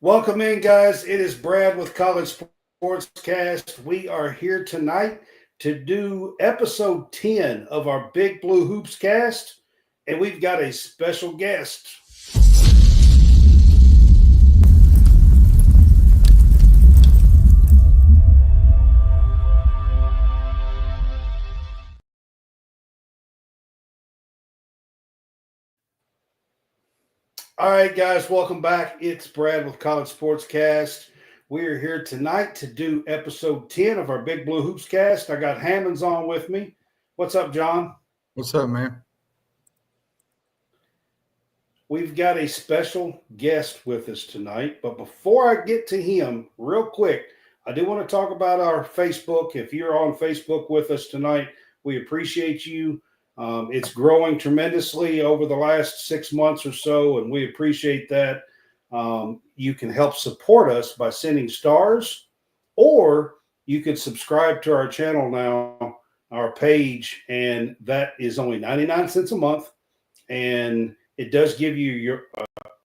Welcome in, guys. It is Brad with College SportsCast. We are here tonight to do episode 10 of our Big Blue Hoops cast, and we've got a special guest. All right, guys, welcome back. It's Brad with College SportsCast. We are here tonight to do episode 10 of our Big Blue Hoops cast. I got Hammonds on with me. What's up, John? What's up, man? We've got a special guest with us tonight, but before I get to him, real quick, I do want to talk about our Facebook. If you're on Facebook with us tonight, we appreciate you. It's growing tremendously over the last 6 months or so, and we appreciate that. You can help support us by sending stars, or you can subscribe to our channel now, our page, and that is only 99 cents a month, and it does give you your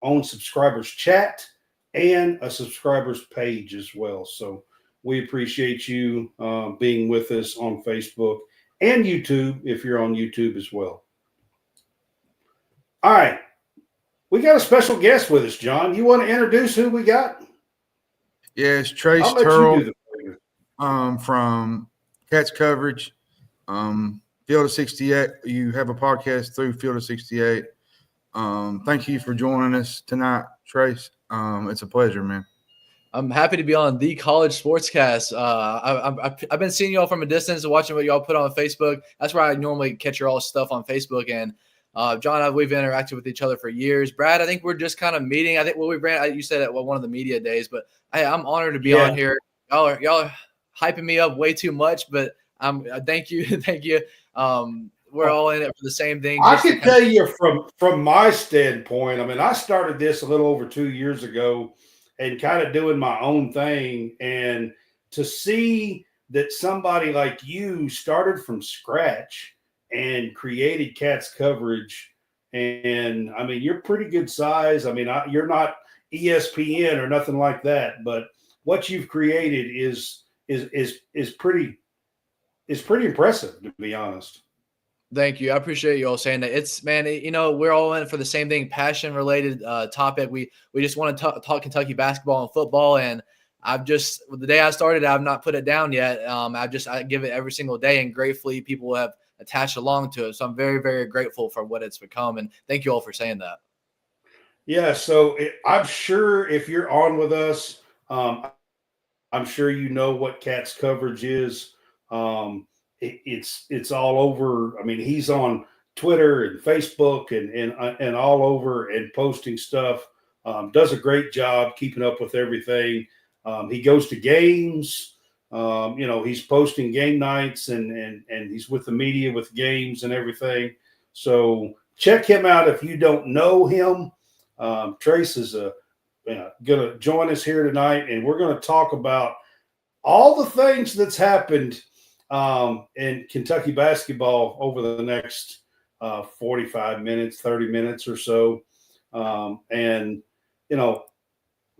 own subscribers chat and a subscribers page as well. So we appreciate you being with us on Facebook and YouTube if you're on YouTube as well. All right. We got a special guest with us, John. You want to introduce who we got? Yes, Trace Terrell from Cats Coverage. Field of 68. You have a podcast through Field of 68. Thank you for joining us tonight, Trace. It's a pleasure, man. I'm happy to be on the College SportsCast. I've been seeing y'all from a distance and watching what y'all put on Facebook. That's where I normally catch your all stuff on Facebook. And John, we've interacted with each other for years. Brad, I think we're just kind of meeting. I think you said at one of the media days, but I'm honored to be on here. Y'all are hyping me up way too much, but thank you, thank you. We're all in it for the same thing. I can tell you from my standpoint. I mean, I started this a little over 2 years ago, and kind of doing my own thing. And to see that somebody like you started from scratch and created Cats Coverage, and I mean, you're pretty good size. I mean, you're not ESPN or nothing like that, but what you've created is pretty impressive, to be honest. Thank you. I appreciate you all saying that. We're all in it for the same thing, passion related topic. We just want to talk Kentucky basketball and football. And the day I started, I've not put it down yet. I give it every single day, and gratefully people have attached along to it. So I'm very, very grateful for what it's become. And thank you all for saying that. Yeah. So I'm sure if you're on with us, I'm sure you know what Cats Coverage is. It's all over. I mean, he's on Twitter and Facebook and all over and posting stuff. Does a great job keeping up with everything. He goes to games. He's posting game nights and he's with the media with games and everything. So check him out if you don't know him. Trace is going to join us here tonight, and we're going to talk about all the things that's happened in Kentucky basketball over the next 45 minutes, 30 minutes or so.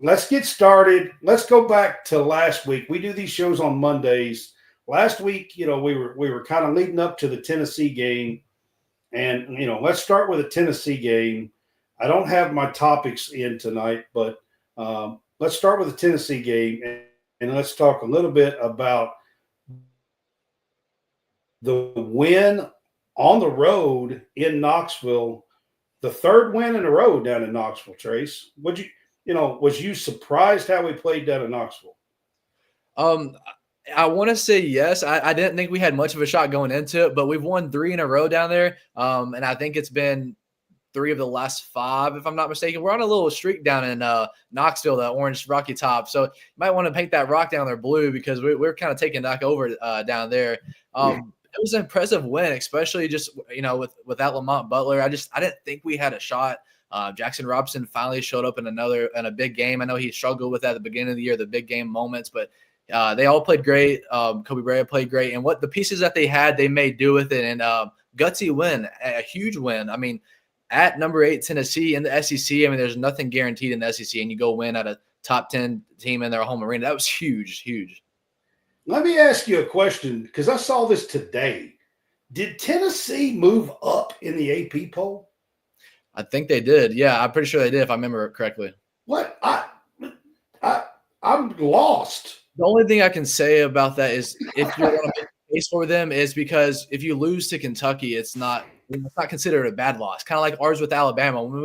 Let's get started. Let's go back to last week. We do these shows on Mondays. Last week, we were kind of leading up to the Tennessee game. And, let's start with the Tennessee game. I don't have my topics in tonight, but let's start with the Tennessee game, and let's talk a little bit about the win on the road in Knoxville, the third win in a row down in Knoxville. Trace, was you surprised how we played down in Knoxville? I want to say yes. I didn't think we had much of a shot going into it, but we've won 3 in a row down there. And I think it's been 3 of the last 5, if I'm not mistaken. We're on a little streak down in Knoxville, the orange Rocky Top. So you might want to paint that rock down there blue, because we're kind of taking that over down there. It was an impressive win, especially just, without Lamont Butler. I didn't think we had a shot. Jackson Robinson finally showed up in a big game. I know he struggled with that at the beginning of the year, the big game moments, but they all played great. Kobe Bryant played great, and what the pieces that they had, they made do with it. And gutsy win, a huge win. I mean, at number 8 Tennessee in the SEC. I mean, there's nothing guaranteed in the SEC, and you go win at a top 10 team in their home arena. That was huge, huge. Let me ask you a question because I saw this today. Did Tennessee move up in the AP poll? I think they did. Yeah, I'm pretty sure they did if I remember it correctly. What? I'm lost. The only thing I can say about that is if you want to make a case for them is because if you lose to Kentucky, it's not considered a bad loss. Kind of like ours with Alabama. When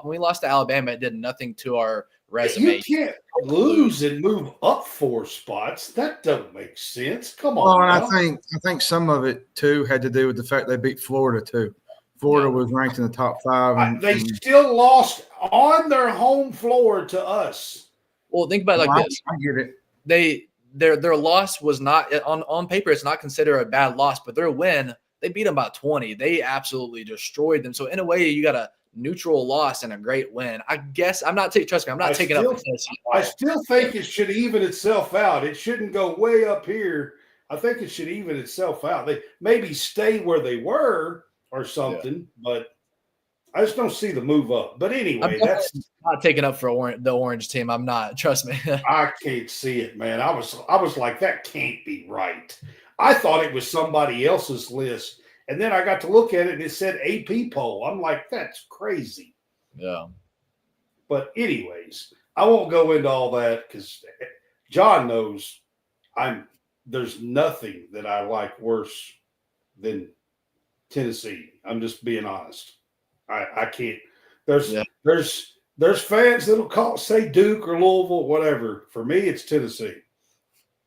we lost to Alabama, it did nothing to our resume. You can't lose and move up 4 spots. That doesn't make sense. Come on. Well, and now. I think some of it too had to do with the fact they beat Florida too. Florida was ranked in the top 5. They still lost on their home floor to us. Well, think about it like this. I get it. Their loss was not on paper. It's not considered a bad loss, but their win, they beat them by 20. They absolutely destroyed them. So in a way, you got a neutral loss and a great win. I guess I'm not taking. Trust me, I'm not taking up. I still think it should even itself out. It shouldn't go way up here. I think it should even itself out. They maybe stay where they were or something, but I just don't see the move up. But anyway, that's not taking up for the orange team. I'm not. Trust me. I can't see it, man. I was like, that can't be right. I thought it was somebody else's list. And then I got to look at it and it said AP poll. I'm like, that's crazy. Yeah. But anyways, I won't go into all that because John knows there's nothing that I like worse than Tennessee. I'm just being honest. I can't. There's fans that'll say Duke or Louisville, whatever. For me, it's Tennessee.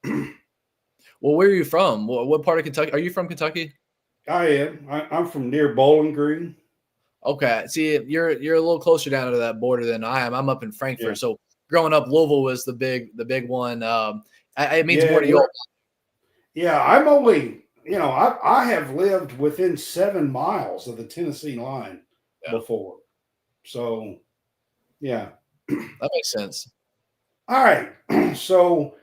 Well, where are you from? What part of Kentucky? Are you from Kentucky? I am. I'm from near Bowling Green. Okay. See, you're a little closer down to that border than I am. I'm up in Frankfurt. Yeah. So growing up, Louisville was the big one. It means more to you. Yeah, I'm only, I have lived within 7 miles of the Tennessee line before. So, yeah. That makes sense. All right. So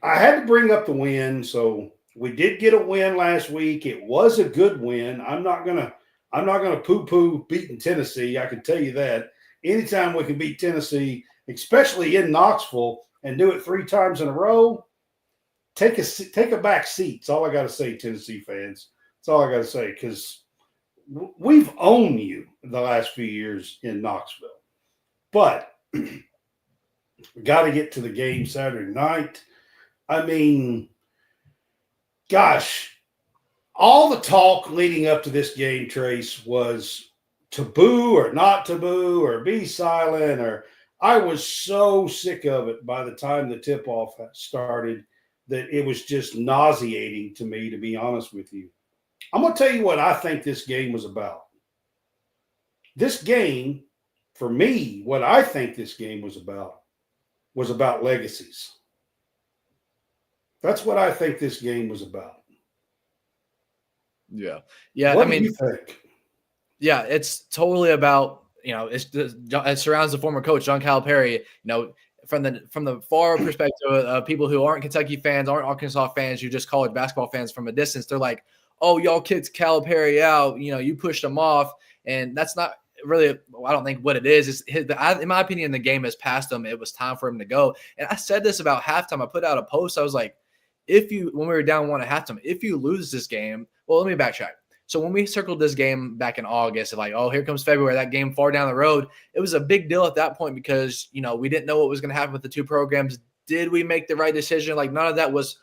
I had to bring up the win. So we did get a win last week. It was a good win. I'm not gonna poo-poo beating Tennessee. I can tell you that. Anytime we can beat Tennessee, especially in Knoxville, and do it 3 times in a row, take a back seat. That's all I got to say, Tennessee fans. That's all I got to say, because we've owned you the last few years in Knoxville. But we got to get to the game Saturday night. I mean, gosh, all the talk leading up to this game, Trace, was to boo or not to boo or be silent. Or I was so sick of it by the time the tip-off started that it was just nauseating to me, to be honest with you. I'm going to tell you what I think this game was about. This game, for me, what I think this game was about legacies. That's what I think this game was about. Yeah. What do you think? Yeah, it's totally about, it surrounds the former coach, John Calipari, from the far perspective of people who aren't Kentucky fans, aren't Arkansas fans, who just college basketball fans from a distance. They're like, oh, y'all kicked Calipari out, you pushed him off. And that's not really, I don't think what it is. In my opinion, the game has passed him. It was time for him to go. And I said this about halftime. I put out a post. I was like, when we were down 1 at halftime, if you lose this game, well, let me backtrack. So when we circled this game back in August, like, oh, here comes February, that game far down the road, it was a big deal at that point because, we didn't know what was going to happen with the 2 programs. Did we make the right decision? Like, none of that was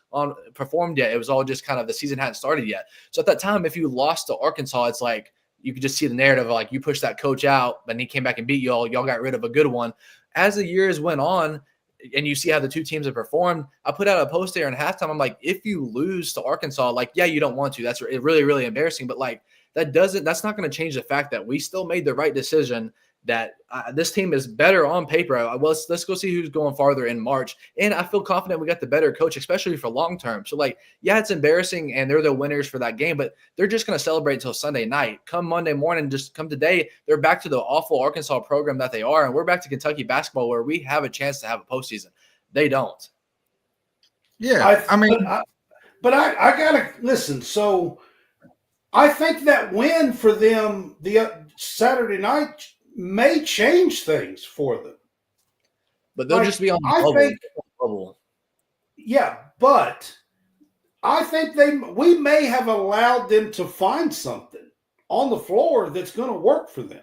performed yet. It was all just kind of the season hadn't started yet. So at that time, if you lost to Arkansas, it's like you could just see the narrative of like you pushed that coach out, but he came back and beat y'all. Y'all got rid of a good one. As the years went on, and you see how the 2 teams have performed, I put out a post there in halftime. I'm like, if you lose to Arkansas, like, yeah, you don't want to. That's really, really embarrassing. But like, that's not going to change the fact that we still made the right decision, that this team is better on paper. Let's go see who's going farther in March. And I feel confident we got the better coach, especially for long term. So like, yeah, it's embarrassing and they're the winners for that game, but they're just going to celebrate until Sunday night. Come Monday morning, just come today, they're back to the awful Arkansas program that they are. And we're back to Kentucky basketball where we have a chance to have a postseason. They don't. Yeah. But I got to listen. So I think that win for them the Saturday night may change things for them. But they'll Like, just be on the I bubble. think- bubble. Yeah, but I think we may have allowed them to find something on the floor that's going to work for them.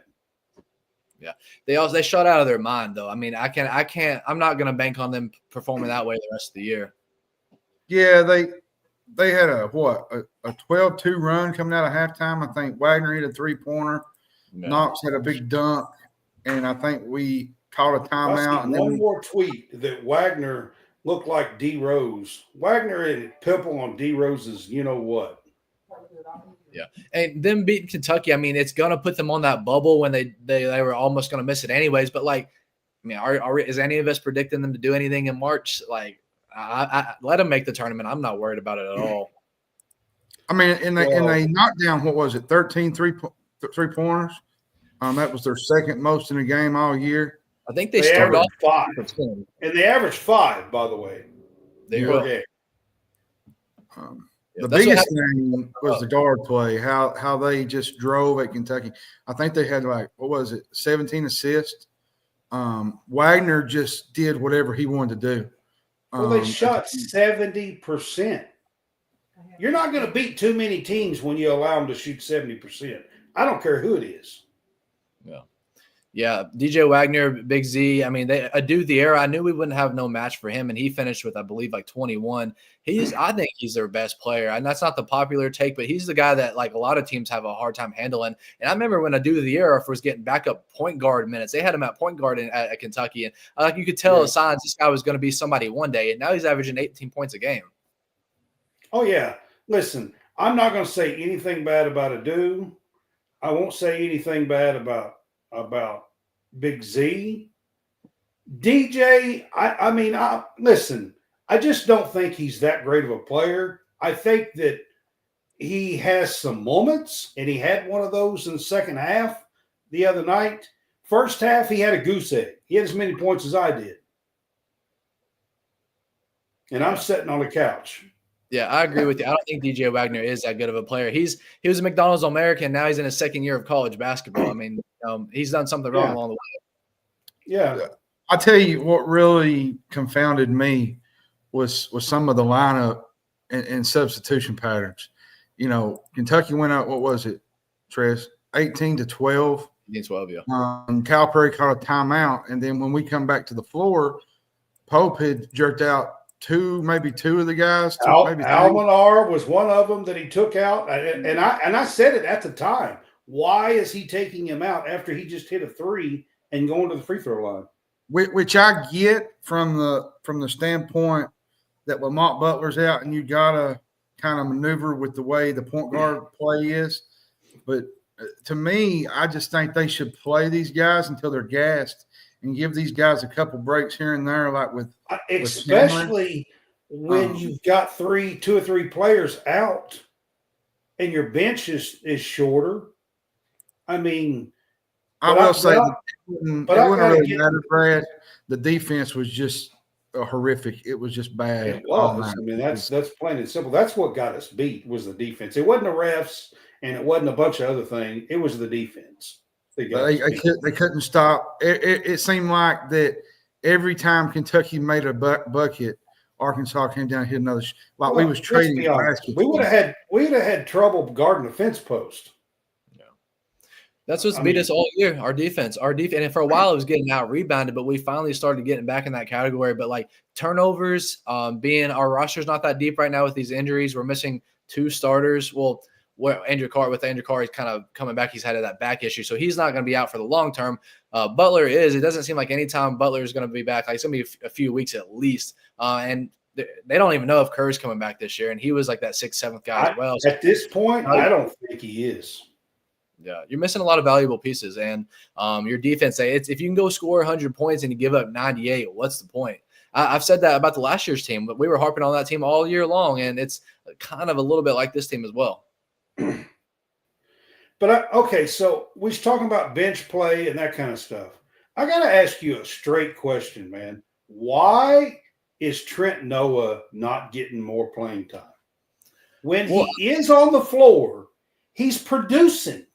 They shot out of their mind though. I mean, I can't. I'm not going to bank on them performing that way the rest of the year. Yeah, they had a 12-2 run coming out of halftime. I think Wagner hit a 3-pointer. Yeah. Knox had a big dunk, and I think we called a timeout. And One more tweet that Wagner looked like D Rose. Wagner and Pipple on D Rose's, you know what? Yeah, and them beating Kentucky, I mean, it's gonna put them on that bubble when they were almost gonna miss it anyways. But like, I mean, is any of us predicting them to do anything in March? Like, I let them make the tournament. I'm not worried about it at all. I mean, and they knocked down, what was it, 13 three-pointers? That was their second most in a game all year. I think they started off 5, and they averaged 5, by the way. There you per go. game. The biggest thing was the guard play, how they just drove at Kentucky. I think they had 17 assists. Wagner just did whatever he wanted to do. Well, they shot 70%. You're not going to beat too many teams when you allow them to shoot 70%. I don't care who it is. Yeah, DJ Wagner, Big Z. I mean, Adu Thiera, I knew we wouldn't have no match for him, and he finished with, I believe, like 21. I think he's their best player, and that's not the popular take, but he's the guy that like a lot of teams have a hard time handling. And I remember when Adu Thiera was getting backup point guard minutes, they had him at point guard at Kentucky, and you could tell the signs this guy was going to be somebody one day, and now he's averaging 18 points a game. Oh yeah, listen, I'm not going to say anything bad about Adu. I won't say anything bad about Big Z. DJ, I mean, listen, I just don't think he's that great of a player. I think that he has some moments, and he had one of those in the second half the other night. First half, he had a goose egg. He had as many points as I did. And I'm sitting on the couch. Yeah, I agree with you. I don't think DJ Wagner is that good of a player. He was a McDonald's All-American. Now he's in his second year of college basketball. I mean, he's done something wrong along the way. Yeah. I tell you what really confounded me was some of the lineup and substitution patterns. You know, Kentucky went out, what was it, Tres? 18-12. 18-12, yeah. Calipari caught a timeout, and then when we come back to the floor, Pope had jerked out maybe two of the guys. Almanar was one of them that he took out, and I said it at the time. Why is he taking him out after he just hit a 3 and going to the free throw line? Which I get from the standpoint that Lamont Butler's out, and you gotta kind of maneuver with the way the point guard play is. But to me, I just think they should play these guys until they're gassed and give these guys a couple breaks here and there, like especially when you've got 2 or 3 players out and your bench is shorter. I mean, I will say it wouldn't really matter, Brad. The defense was just horrific. It was just bad. It was. I mean, that's plain and simple. That's what got us beat was the defense. It wasn't the refs and it wasn't a bunch of other things. It was the defense. They couldn't stop. It seemed like that every time Kentucky made a bucket, Arkansas came down and hit another. We was trading baskets. We would have had trouble guarding the fence post. That's what's beat us all year. Our defense, and for a while it was getting out rebounded, but we finally started getting back in that category. But like turnovers, being our roster's not that deep right now with these injuries, we're missing 2 starters. Well, Andrew Carr, he's kind of coming back. He's had that back issue, so he's not going to be out for the long term. Butler is. It doesn't seem like anytime Butler is going to be back. Like it's going to be a few weeks at least. And they don't even know if Kerr's coming back this year, and he was like that 6th, 7th guy as well. So, at this point, I don't think he is. Yeah, you're missing a lot of valuable pieces, and your defense. If you can go score 100 points and you give up 98, what's the point? I've said that about the last year's team, but we were harping on that team all year long, and it's kind of a little bit like this team as well. But okay, so we're talking about bench play and that kind of stuff. I got to ask you a straight question, man. Why is Trent Noah not getting more playing time? When he is on the floor, he's producing.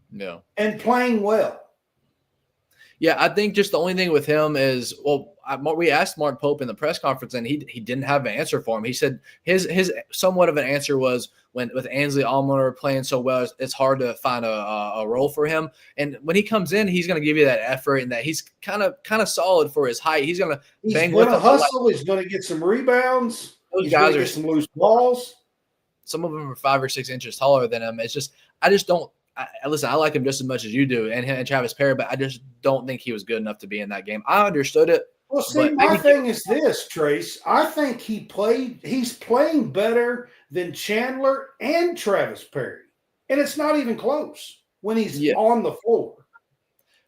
No. And playing well. Yeah, I think just the only thing with him is, we asked Mark Pope in the press conference, and he didn't have an answer for him. He said his somewhat of an answer was when with Ainsley Almoner playing so well, it's hard to find a role for him. And when he comes in, he's going to give you that effort, and that he's kind of solid for his height. He's going to bang with to hustle. He's going to get some rebounds. He's going to get some loose balls. Some of them are 5 or 6 inches taller than him. It's just I just don't. Listen, I like him just as much as you do, and Travis Perry, but I just don't think he was good enough to be in that game. I understood it. Well, see, my thing is this, Trace. I think he's playing better than Chandler and Travis Perry. And it's not even close when he's on the floor.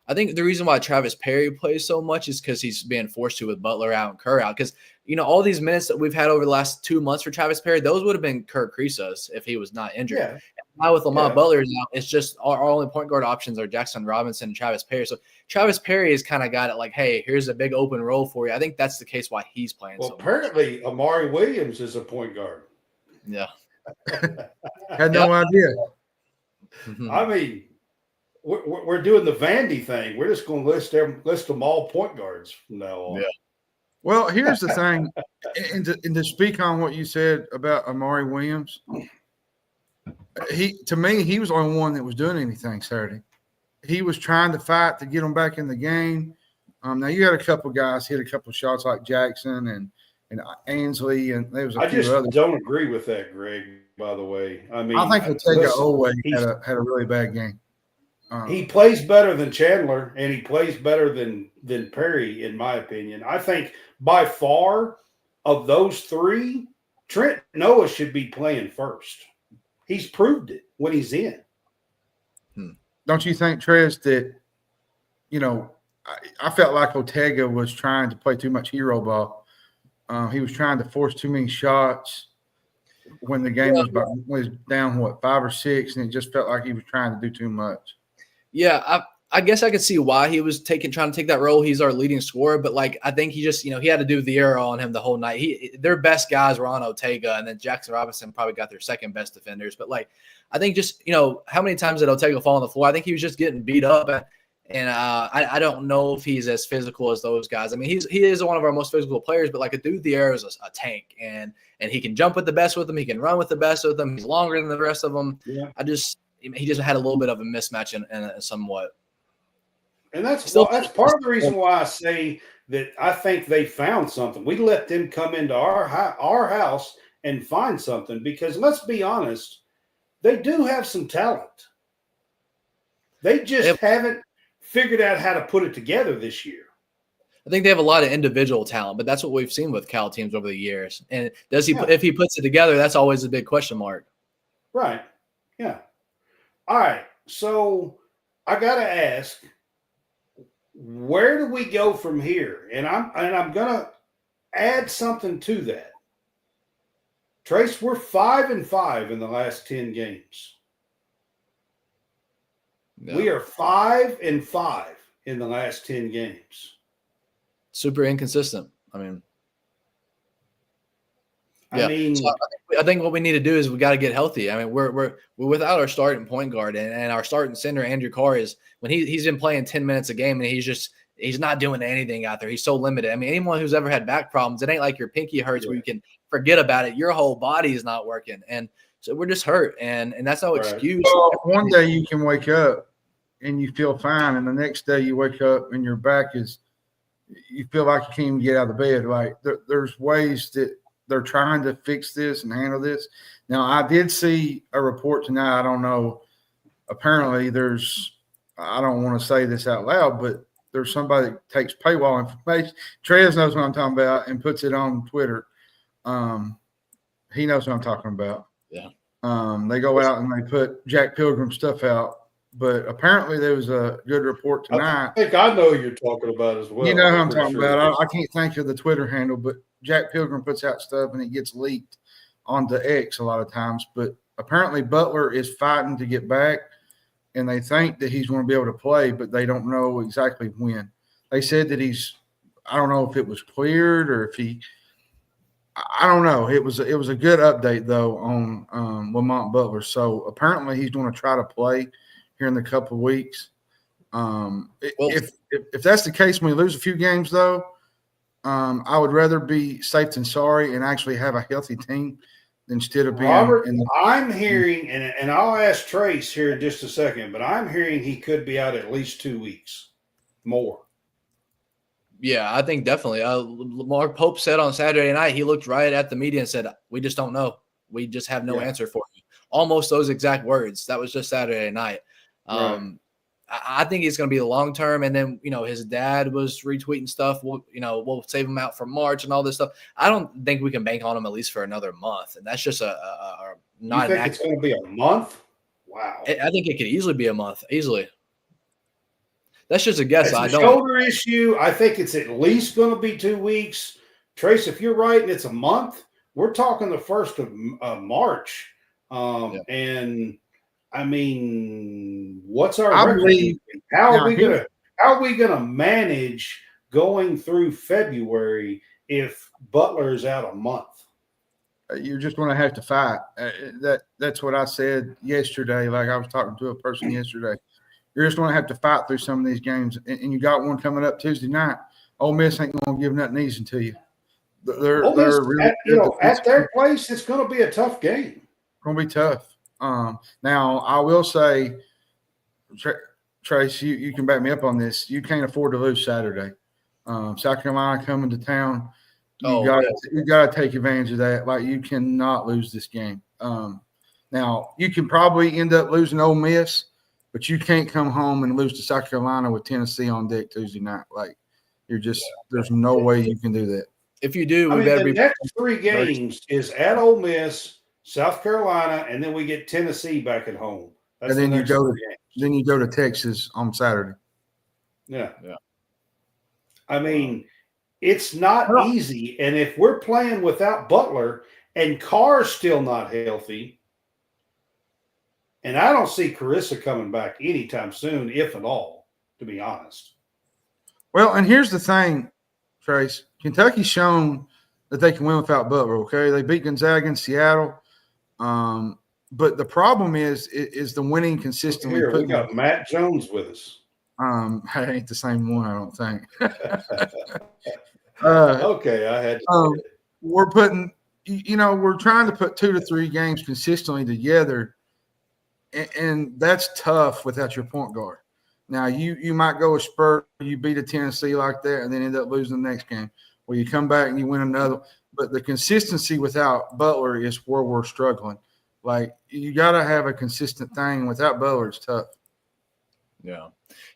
I think the reason why Travis Perry plays so much is because he's being forced to with Butler out and Kerr out. Because, all these minutes that we've had over the last 2 months for Travis Perry, those would have been Kerr Krisos if he was not injured. Yeah. Now with Lamont Butler, it's just our only point guard options are Jackson Robinson and Travis Perry. So Travis Perry has kind of got it like, hey, here's a big open role for you. I think that's the case why he's playing. Well, apparently Amari Williams is a point guard. Yeah. Had no idea. Mm-hmm. I mean, we're doing the Vandy thing. We're just going to list them all point guards from now on. Yeah. Well, here's the thing, and to speak on what you said about Amari Williams, to me, he was the only one that was doing anything Saturday. He was trying to fight to get him back in the game. Now you had a couple guys hit a couple shots like Jackson and Ainsley, and there was a few others. I just don't agree with that, Greg. By the way, I mean, I think Ortega Oweh had a really bad game. He plays better than Chandler, and he plays better than Perry, in my opinion. I think by far of those three, Trent Noah should be playing first. He's proved it when he's in. Don't you think, Trez, that, I felt like Ortega was trying to play too much hero ball. He was trying to force too many shots when the game was down, 5 or 6, and it just felt like he was trying to do too much. Yeah, I guess I could see why he was trying to take that role. He's our leading scorer, but I think he just, he had to do the arrow on him the whole night. Their best guys were on Ortega, and then Jackson Robinson probably got their second best defenders. But I think just, how many times did Ortega fall on the floor? I think he was just getting beat up, and I don't know if he's as physical as those guys. I mean, he is one of our most physical players, but a dude, the arrow is a tank, and he can jump with the best with them. He can run with the best with them. He's longer than the rest of them. Yeah. He just had a little bit of a mismatch in somewhat. And that's part of the reason why I say that I think they found something. We let them come into our house and find something because, let's be honest, they do have some talent. They just haven't figured out how to put it together this year. I think they have a lot of individual talent, but that's what we've seen with Cal teams over the years. And if he puts it together, that's always a big question mark. Right. Yeah. All right. So I got to ask, where do we go from here? And I'm going to add something to that. Trace, we're 5-5 in the last 10 games. No. We are 5-5 in the last 10 games. Super inconsistent. I mean, so I think what we need to do is we got to get healthy. I mean, we're without our starting point guard and our starting center, Andrew Carr, is when he's been playing 10 minutes a game and he's not doing anything out there. He's so limited. I mean, anyone who's ever had back problems, it ain't like your pinky hurts where you can forget about it. Your whole body is not working, and so we're just hurt, and that's no excuse. Well, one day you can wake up and you feel fine, and the next day you wake up and your back you feel like you can't even get out of the bed. Like there's ways that they're trying to fix this and handle this. Now, I did see a report tonight. I don't know. Apparently, I don't want to say this out loud, but there's somebody that takes paywall information. Trez knows what I'm talking about and puts it on Twitter. He knows what I'm talking about. Yeah. They go out and they put Jack Pilgrim stuff out. But apparently there was a good report tonight. I think I know who you're talking about as well. You know who I'm talking about. I can't think of the Twitter handle, but Jack Pilgrim puts out stuff and it gets leaked onto X a lot of times. But apparently Butler is fighting to get back, and they think that he's going to be able to play, but they don't know exactly when. They said that I don't know if it was cleared or if I don't know. It was a good update, though, on Lamont Butler. So apparently he's going to try to play here in a couple of weeks. If if that's the case, when we lose a few games, though, I would rather be safe than sorry and actually have a healthy team instead of being Robert, in the I'm hearing, and I'll ask Trace here in just a second, but I'm hearing he could be out at least 2 weeks more. Yeah, I think definitely. Mark Pope said on Saturday night, he looked right at the media and said, "We just don't know. We just have no answer for you." Almost those exact words. That was just Saturday night. Right. I think it's going to be the long term. And then, his dad was retweeting stuff. We'll save him out for March and all this stuff. I don't think we can bank on him at least for another month. And that's just not you think it's going to be a month? Wow. I think it could easily be a month. Easily. That's just a guess. It's a shoulder issue. I think it's at least going to be 2 weeks. Trace, if you're right and it's a month, we're talking the 1st of March. And I mean, what's our record? How are we gonna manage going through February if Butler is out a month? You're just going to have to fight. That's what I said yesterday. Like I was talking to a person yesterday. You're just going to have to fight through some of these games, and you got one coming up Tuesday night. Ole Miss ain't going to give nothing easy to you. They're really at their place. It's going to be a tough game. Going to be tough. Now I will say, Trace, you can back me up on this. You can't afford to lose Saturday. South Carolina coming to town. You got to take advantage of that. Like, you cannot lose this game. Now you can probably end up losing Ole Miss, but you can't come home and lose to South Carolina with Tennessee on deck Tuesday night. Like, there's no way you can do that. If you do, the next 3 games is at Ole Miss, South Carolina, and then we get Tennessee back at home. And then you go to Texas on Saturday. Yeah. I mean, it's not easy. And if we're playing without Butler and Carr's still not healthy, and I don't see Carissa coming back anytime soon, if at all, to be honest. Well, and here's the thing, Trace. Kentucky's shown that they can win without Butler, okay? They beat Gonzaga and Seattle. But the problem is the winning consistently. Here, we got Matt Jones with us. That ain't the same one, I don't think. Okay, I had to we're putting, we're trying to put 2 to 3 games consistently together, and that's tough without your point guard. Now, you might go a spurt, you beat a Tennessee like that, and then end up losing the next game, or you come back and you win another. But the consistency without Butler is where we're struggling. Like, you got to have a consistent thing. Without Butler, it's tough. Yeah,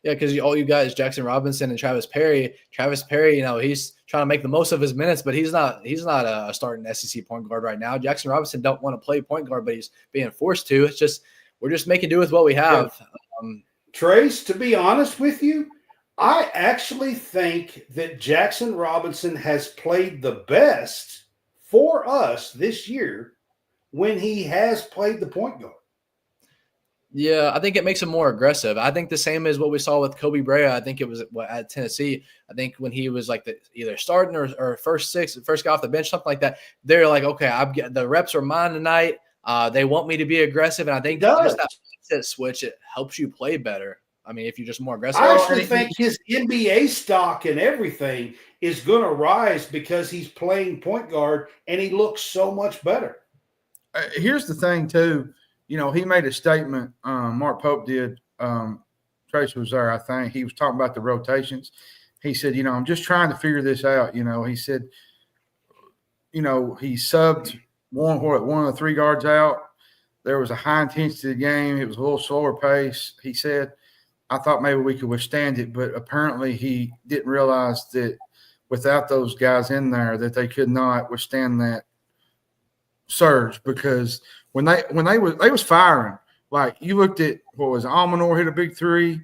because all you guys, Jackson Robinson and Travis Perry. Travis Perry, he's trying to make the most of his minutes, but he's not a starting SEC point guard right now. Jackson Robinson don't want to play point guard, but he's being forced to. It's just we're just making do with what we have. Trace, to be honest with you, I actually think that Jackson Robinson has played the best for us this year when he has played the point guard. Yeah, I think it makes him more aggressive. I think the same as what we saw with Kobe Brea. I think it was at Tennessee. I think when he was like either starting or first guy off the bench, something like that, they're like, okay, the reps are mine tonight. They want me to be aggressive, and I think just that mindset switch, it helps you play better. I mean, if you're just more aggressive. I actually think his NBA stock and everything is going to rise because he's playing point guard, and he looks so much better. Here's the thing, too. He made a statement. Mark Pope did. Trace was there, I think. He was talking about the rotations. He said, I'm just trying to figure this out. He said, he subbed one of the 3 guards out. There was a high intensity game. It was a little slower pace. He said, I thought maybe we could withstand it, but apparently he didn't realize that without those guys in there that they could not withstand that surge, because when they was firing, like, you looked at what was Amoore hit a big 3,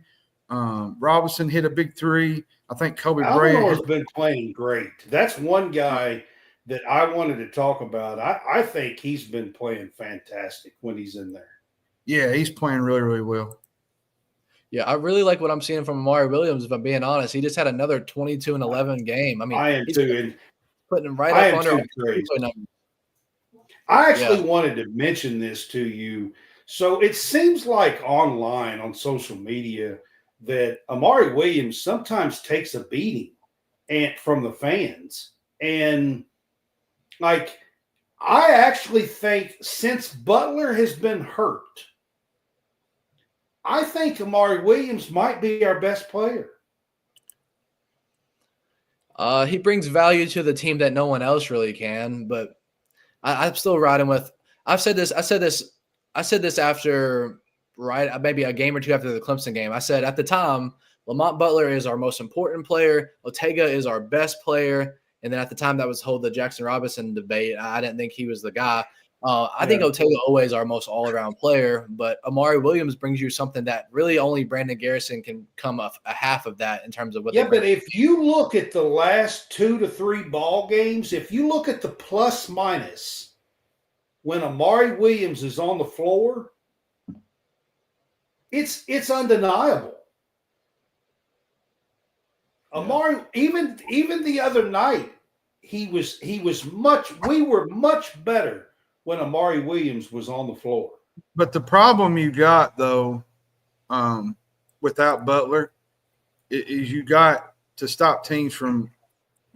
Robinson hit a big 3. I think Kobe Brea has been playing great. That's one guy that I wanted to talk about. I think he's been playing fantastic when he's in there. Yeah, he's playing really, really well. Yeah, I really like what I'm seeing from Amari Williams, if I'm being honest. He just had another 22-11 game. I mean, I am too. Putting him right up under. I actually wanted to mention this to you. So it seems like online on social media that Amari Williams sometimes takes a beating from the fans. And, like, I actually think since Butler has been hurt, I think Amari Williams might be our best player. He brings value to the team that no one else really can, but I'm still riding with. I said this after maybe a game or two after the Clemson game. I said at the time, Lamont Butler is our most important player. Ortega is our best player. And then at the time, that was the Jackson Robinson debate. I didn't think he was the guy. I think Ortega always our most all-around player, but Amari Williams brings you something that really only Brandon Garrison can come a half of that in terms of what. Yeah, but if you look at the last 2 to 3 ball games, if you look at the plus minus when Amari Williams is on the floor, it's undeniable. Yeah. Amari, even the other night, we were much better when Amari Williams was on the floor. But the problem you got, though, without Butler, is you got to stop teams from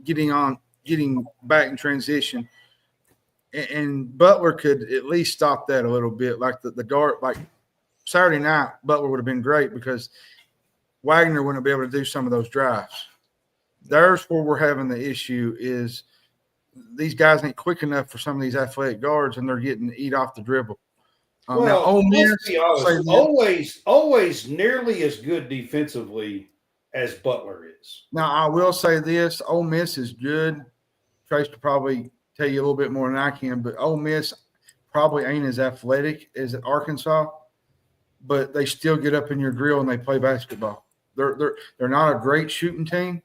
getting back in transition. And Butler could at least stop that a little bit. Like the guard, like Saturday night, Butler would have been great because Wagner wouldn't be able to do some of those drives. There's where we're having the issue is these guys ain't quick enough for some of these athletic guards, and they're getting eat off the dribble. Now, Ole Miss, let's be honest, always nearly as good defensively as Butler is. Now, I will say this: Ole Miss is good. Trace could probably tell you a little bit more than I can, but Ole Miss probably ain't as athletic as Arkansas, but they still get up in your grill and they play basketball. They're not a great shooting team.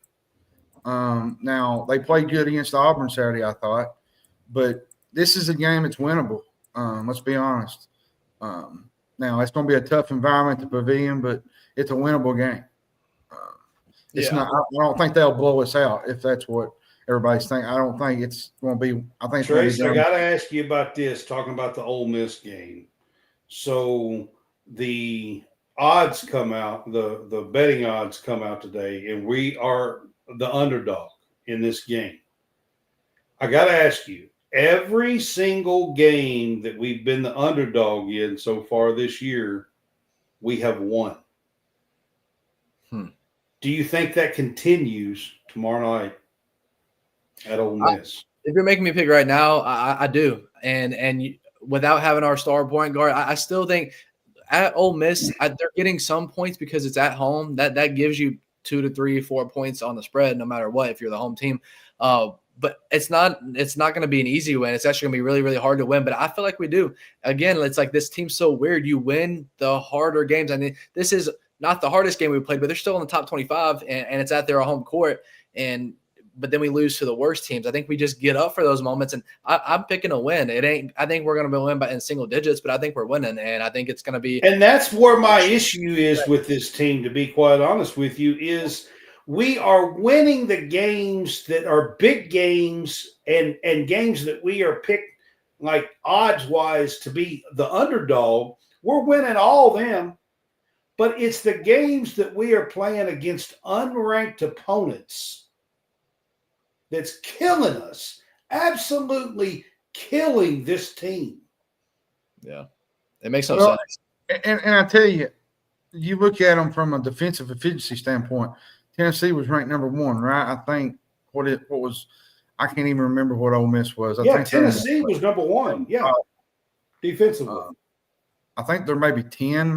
Now, they played good against Auburn Saturday, I thought. But this is a game that's winnable. Let's be honest. Now, it's going to be a tough environment, the Pavilion, but it's a winnable game. It's not. I don't think they'll blow us out if that's what everybody's thinking. I don't think it's going to be – I think Trace, I got to ask you about this, talking about the Ole Miss game. So the odds come out, the betting odds come out today, and we are – the underdog in this game. I got to ask you, every single game that we've been the underdog in so far this year, we have won. Do you think that continues tomorrow night at Ole Miss? If you're making me pick right now, I do. And without having our star point guard, I still think at Ole Miss, they're getting some points because it's at home. That gives you 2 to 3, 4 points on the spread, no matter what, if you're the home team. But it's not going to be an easy win. It's actually going to be really, really hard to win. But I feel like we do. Again, it's like this team's so weird. You win the harder games. I mean, this is not the hardest game we played, but they're still in the top 25, and it's at their home court. But then we lose to the worst teams. I think we just get up for those moments, and I'm picking a win. I think we're going to win in single digits, but I think we're winning, and I think it's going to be. And that's where my issue is with this team, to be quite honest with you, is we are winning the games that are big games and games that we are picked, like odds-wise, to be the underdog. We're winning all them, but it's the games that we are playing against unranked opponents that's killing us, absolutely killing this team. Yeah, it makes no sense. And I tell you, you look at them from a defensive efficiency standpoint. Tennessee was ranked number 1, right? I think I can't even remember what Ole Miss was. I think Tennessee was number 1. Yeah, defensively. I think they're maybe 10,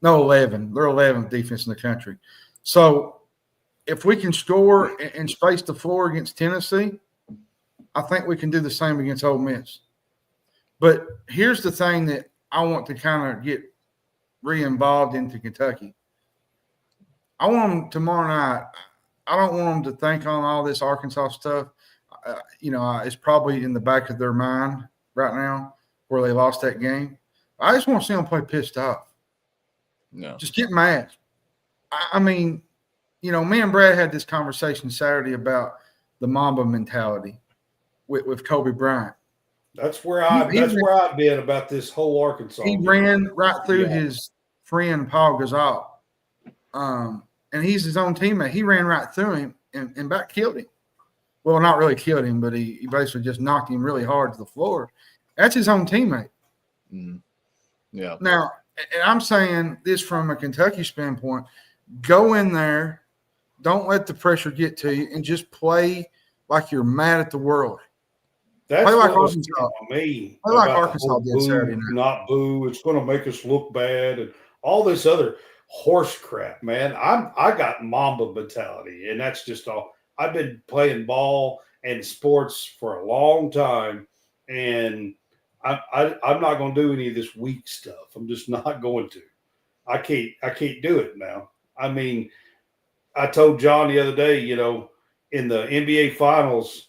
no 11. They're 11th defense in the country. So if we can score and space the floor against Tennessee, I think we can do the same against Ole Miss. But here's the thing that I want to kind of get re-involved into Kentucky. I want them tomorrow night. I don't want them to think on all this Arkansas stuff. It's probably in the back of their mind right now where they lost that game. I just want to see them play pissed off. No. Just get mad. I mean, me and Brad had this conversation Saturday about the Mamba mentality with Kobe Bryant. That's where I've been about this whole Arkansas. He ran right through his friend Paul Gasol. and he's his own teammate. He ran right through him and about killed him. Well, not really killed him, but he basically just knocked him really hard to the floor. That's his own teammate. Mm. Yeah. Now, and I'm saying this from a Kentucky standpoint, go in there, don't let the pressure get to you, and just play like you're mad at the world. That's play like what was Arkansas. me Play like about the Arkansas whole did Saturday night. not boo. It's going to make us look bad and all this other horse crap, man. I got Mamba mentality, and that's just all. I've been playing ball and sports for a long time, and I'm not going to do any of this weak stuff. I'm just not going to. I can't do it now. I mean, I told John the other day, in the NBA Finals,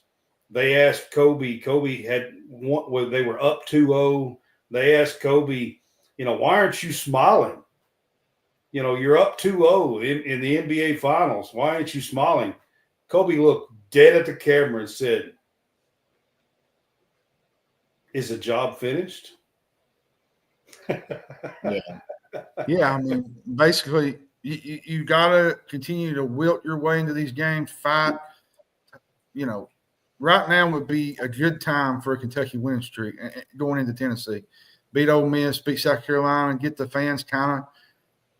they asked Kobe. Kobe had one, they were up 2-0. They asked Kobe, why aren't you smiling? You're up 2-0 in the NBA Finals. Why aren't you smiling? Kobe looked dead at the camera and said, "Is the job finished?" Yeah, I mean, basically, you got to continue to wilt your way into these games, fight. Right now would be a good time for a Kentucky winning streak going into Tennessee. Beat Ole Miss, beat South Carolina, get the fans kind of,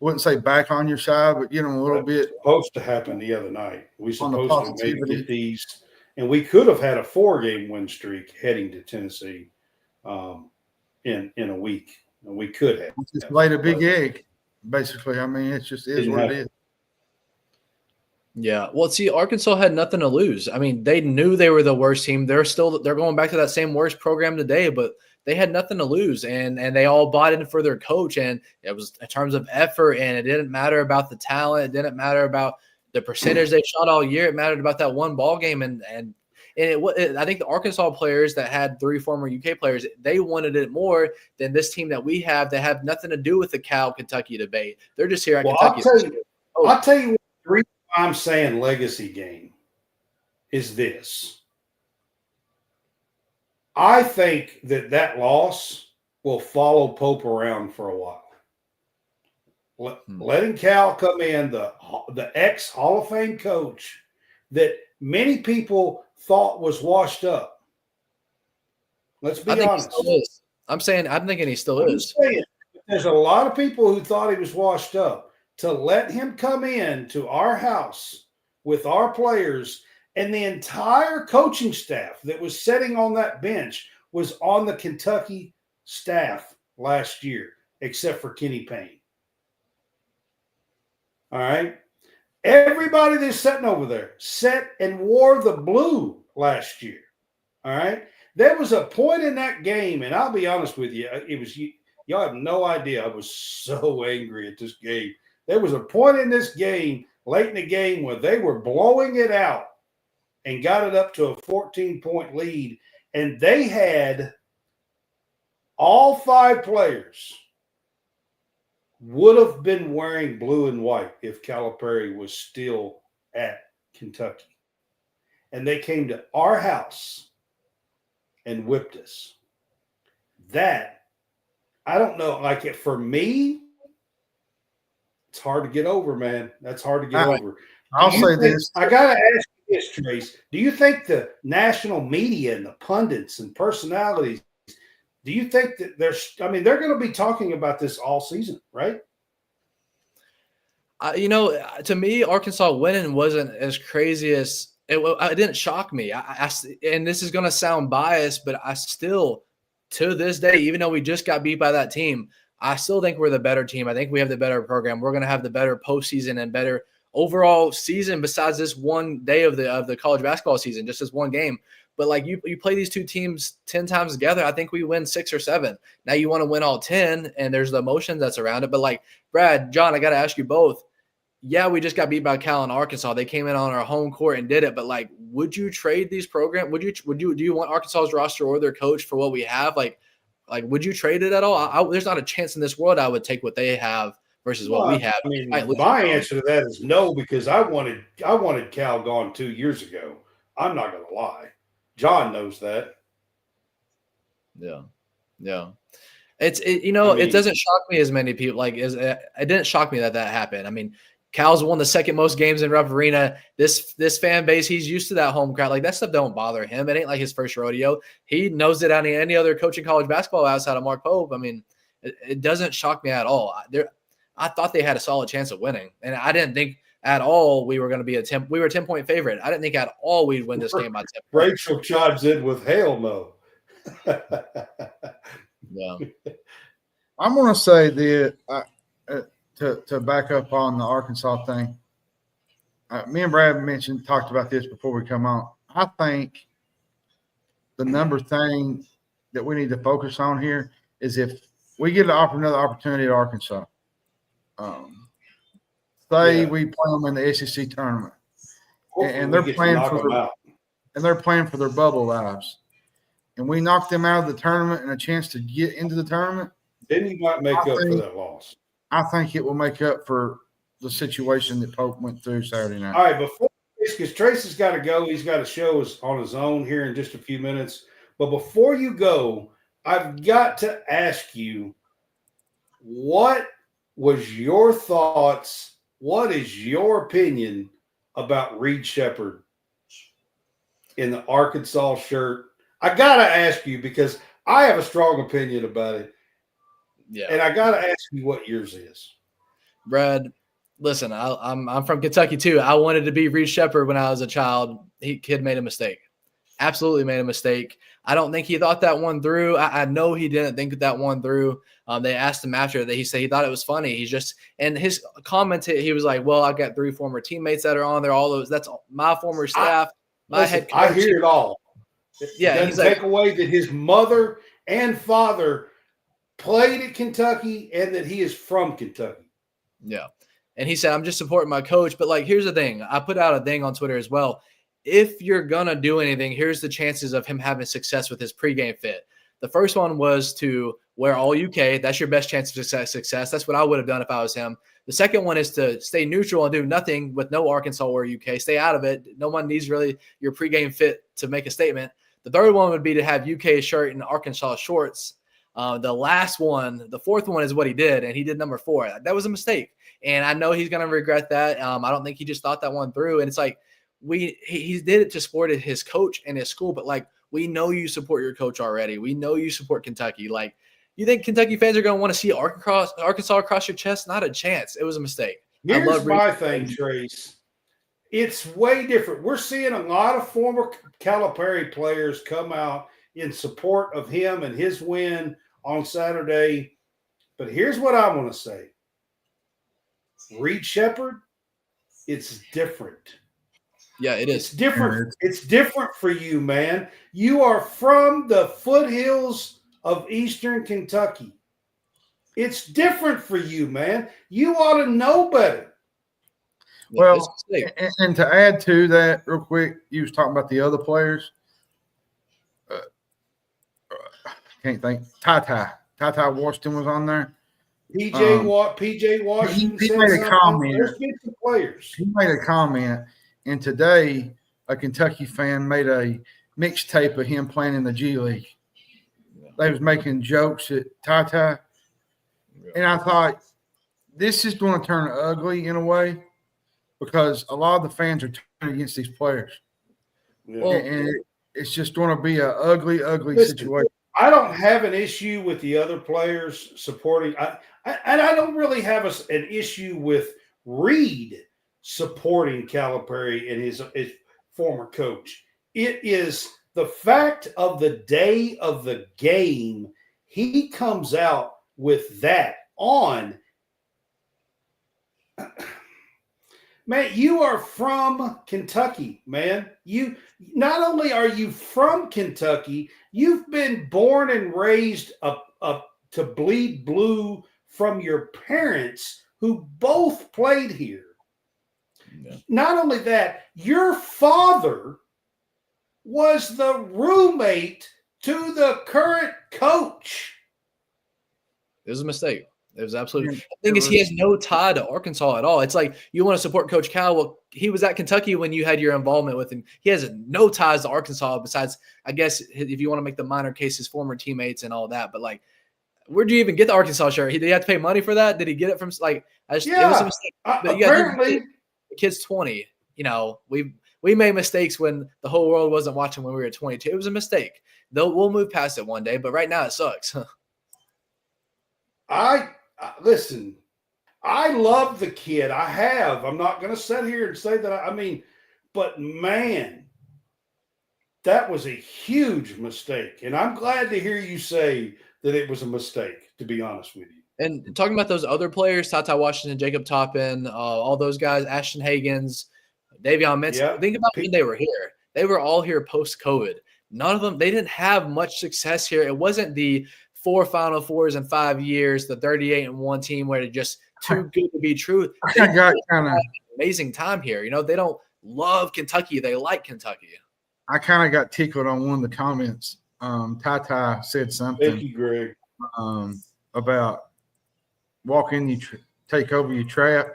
wouldn't say back on your side, but get them a little bit. Supposed to happen the other night. We On the supposed to maybe positivity. get these, and we could have had a 4-game win streak heading to Tennessee in a week. And we could have. Just laid a big egg, basically. I mean, it just is what it is. Yeah. Well, see, Arkansas had nothing to lose. I mean, they knew they were the worst team. They're going back to that same worst program today, but they had nothing to lose, and they all bought in for their coach. And it was in terms of effort, and it didn't matter about the talent. It didn't matter about the percentage they shot all year. It mattered about that one ball game. And I think the Arkansas players that had 3 former UK players, they wanted it more than this team that we have that have nothing to do with the Cal-Kentucky debate. They're just here at Kentucky. I'll tell you what, the reason I'm saying legacy game is this. I think that loss will follow Pope around for a while. Letting Cal come in, the ex-Hall of Fame coach that many people thought was washed up. Let's be honest. I'm thinking he still is. There's a lot of people who thought he was washed up. To let him come in to our house with our players, and the entire coaching staff that was sitting on that bench was on the Kentucky staff last year, except for Kenny Payne. All right. Everybody that's sitting over there sat and wore the blue last year. All right. There was a point in that game, and I'll be honest with you, y'all have no idea. I was so angry at this game. There was a point in this game, late in the game, where they were blowing it out and got it up to a 14-point lead, and they had all 5 players would have been wearing blue and white if Calipari was still at Kentucky. And they came to our house and whipped us. That, I don't know, for me, it's hard to get over, man. That's hard to get over. I'll say this. I got to ask you this, Trace. Do you think the national media and the pundits and personalities, do you think that they're going to be talking about this all season, right? To me, Arkansas winning wasn't as crazy as it didn't shock me. And this is going to sound biased, but I still, to this day, even though we just got beat by that team, I still think we're the better team. I think we have the better program. We're going to have the better postseason and better overall season besides this one day of the college basketball season, just this one game. But like you play these two teams 10 times together, I think we win 6 or 7. Now you want to win all 10, and there's the emotion that's around it. But like Brad, John, I got to ask you both. Yeah, we just got beat by Cal and Arkansas. They came in on our home court and did it. But like, would you trade these programs? Do you want Arkansas's roster or their coach for what we have? Like, would you trade it at all? There's not a chance in this world I would take what they have versus what we have. I mean, my answer to that is no, because I wanted Cal gone 2 years ago. I'm not going to lie. John knows that. Yeah. It doesn't shock me as many people. It didn't shock me that happened. I mean, Cal's won the second most games in Rupp Arena. This fan base, he's used to that home crowd. Like, that stuff don't bother him. It ain't like his first rodeo. He knows it on any other coach in college basketball outside of Mark Pope. I mean, it doesn't shock me at all. I thought they had a solid chance of winning, and I didn't think at all we were going to be we were a 10-point favorite. I didn't think at all we'd win this game by 10 points. Rachel chimes in with hell no. Yeah. I'm going to say that to back up on the Arkansas thing. Me and Brad talked about this before we come on. I think the number thing that we need to focus on here is if we get another opportunity at Arkansas, we play them in the SEC tournament, and they're playing for their bubble lives, and we knock them out of the tournament and a chance to get into the tournament. Then you might make up for that loss. I think it will make up for the situation that Pope went through Saturday night. All right, because Tracy's got to go. He's got a show on his own here in just a few minutes. But before you go, I've got to ask you, what was your thoughts? What is your opinion about Reed Sheppard in the Arkansas shirt? I got to ask you because I have a strong opinion about it. Yeah. And I got to ask you what yours is. Brad, listen, I'm from Kentucky too. I wanted to be Reed Sheppard when I was a child. Kid made a mistake. Absolutely made a mistake. I don't think he thought that one through. I know he didn't think that one through. They asked him after that. He said he thought it was funny. And his comment, he was like, well, I've got 3 former teammates that are on there. All those, that's my former staff, head coach. I hear it all. Yeah. It doesn't take away that his mother and father played at Kentucky and that he is from Kentucky. Yeah. And he said, I'm just supporting my coach. But, like, here's the thing. I put out a thing on Twitter as well. If you're going to do anything, here's the chances of him having success with his pregame fit. The first one was to wear all UK. That's your best chance of success. That's what I would have done if I was him. The second one is to stay neutral and do nothing with no Arkansas or UK. Stay out of it. No one needs really your pregame fit to make a statement. The third one would be to have UK shirt and Arkansas shorts. The last one, the fourth one is what he did, and he did number 4. That was a mistake, and I know he's going to regret that. I don't think he just thought that one through, and it's like he did it to support his coach and his school, but, like, we know you support your coach already. We know you support Kentucky. Like, you think Kentucky fans are going to want to see Arkansas across your chest? Not a chance. It was a mistake. Here's my thing, Trace. It's way different. We're seeing a lot of former Calipari players come out in support of him and his win on Saturday. But here's what I want to say. Reed Sheppard, it's different. Yeah, it is. It's different. It's different for you, man. You are from the foothills of Eastern Kentucky. It's different for you, man. You ought to know better. Well, and to add to that real quick, you was talking about the other players. Can't think. Ty Washington was on there. PJ Washington. He made a comment. There's been some players. He made a comment, and today a Kentucky fan made a mixtape of him playing in the G League. They was making jokes at Ty, and I thought this is going to turn ugly in a way because a lot of the fans are turning against these players, and it's just going to be an ugly situation. I don't have an issue with the other players supporting. I don't really have an issue with Reed supporting Calipari and his former coach. It is the fact of the day of the game. He comes out with that on. Man, you are from Kentucky, man. You not only are you from Kentucky, you've been born and raised up to bleed blue from your parents who both played here. Yeah. Not only that, your father was the roommate to the current coach. It was a mistake. It was absolutely. The thing is, he has no tie to Arkansas at all. It's like you want to support Coach Cal. Well, he was at Kentucky when you had your involvement with him. He has no ties to Arkansas besides, I guess, if you want to make the minor case, his former teammates and all that. But, like, Where'd you even get the Arkansas shirt? Did he have to pay money for that? Did he get it from like? It was a mistake. But apparently, the kid's 20. You know, we made mistakes when the whole world wasn't watching when we were 22. It was a mistake. Though we'll move past it one day, but right now it sucks. Listen. I love the kid. I have. I'm not going to sit here and say that. But man, that was a huge mistake. And I'm glad to hear you say that it was a mistake, to be honest with you. And talking about those other players, Tata Washington, Jacob Toppin, all those guys, Ashton Hagans, Davion Mintz. Yeah. Think about when they were here. They were all here post-COVID. None of them, they didn't have much success here. It wasn't the 4 Final Fours in 5 years, the 38-1 team where they're just too good to be true. They got kind of amazing time here. You know, they don't love Kentucky. They like Kentucky. I kind of got tickled on one of the comments. Tata said something. Thank you, Greg. About walk in, you take over your trap,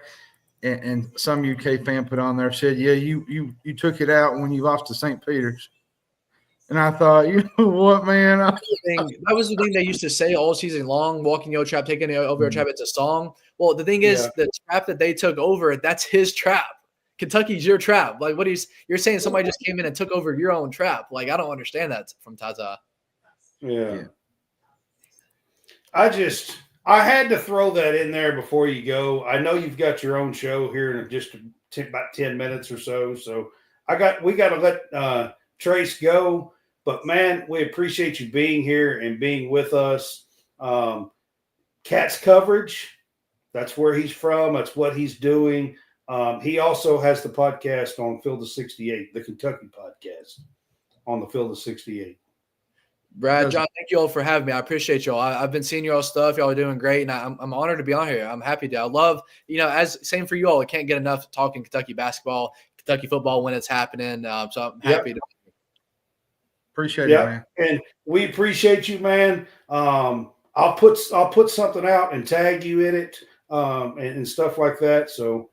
and some UK fan put on there said, "Yeah, you took it out when you lost to St. Peter's." And I thought, you know what, man? That was the thing they used to say all season long: walking your trap, taking over your trap. It's a song. Well, the thing is, the trap that they took over, that's his trap. Kentucky's your trap. Like, you're saying somebody just came in and took over your own trap. Like, I don't understand that from Tata. Yeah. I had to throw that in there before you go. I know you've got your own show here in just about 10 minutes or so. So we got to let Trace go. But man, we appreciate you being here and being with us. Cats Coverage, that's where he's from. That's what he's doing. He also has the podcast on Field of 68, the Kentucky podcast on the Field of 68. Brad, John, thank you all for having me. I appreciate y'all. I've been seeing y'all stuff. Y'all are doing great, and I'm honored to be on here. I'm happy to. I love, same for you all. I can't get enough talking Kentucky basketball, Kentucky football when it's happening. So I'm happy to. Appreciate it, man. And we appreciate you, man. I'll put something out and tag you in it and stuff like that. So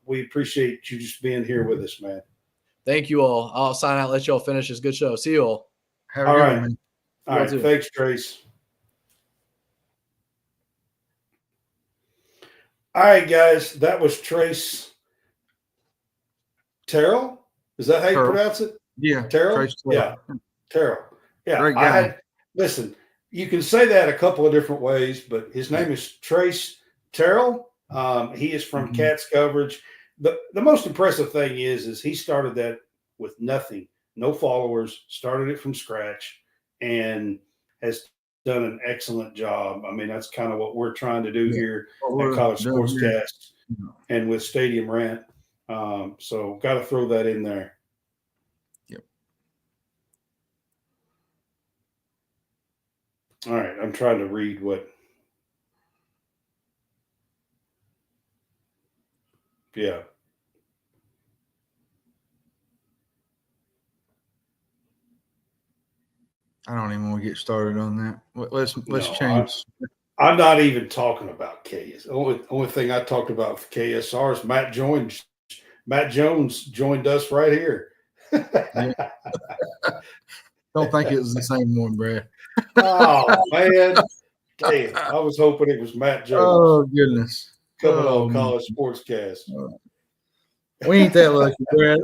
we appreciate you just being here with us, man. Thank you all. I'll sign out. Let y'all finish this good show. See you all. Have a good one, man. All right. Thanks, Trace. All right, guys. That was Trace Terrell. Is that how you pronounce it? Yeah. Terrell? Yeah. Terrell. Yeah. Great guy. Listen, you can say that a couple of different ways, but his name is Trace Terrell. He is from Cats Coverage. The most impressive thing is he started that with nothing, no followers, started it from scratch, and has done an excellent job. I mean, that's kind of what we're trying to do here at College SportsCast and with Stadium Rant. So got to throw that in there. Yep. All right. I'm trying to read what. Yeah. I don't even want to get started on that. Let's change. I'm not even talking about KS. Only thing I talked about for KSR is Matt Jones joined us right here. Don't think it was the same one, Brad. Oh man, damn! I was hoping it was Matt Jones. Oh goodness, coming on College SportsCast. We ain't that lucky, Brad.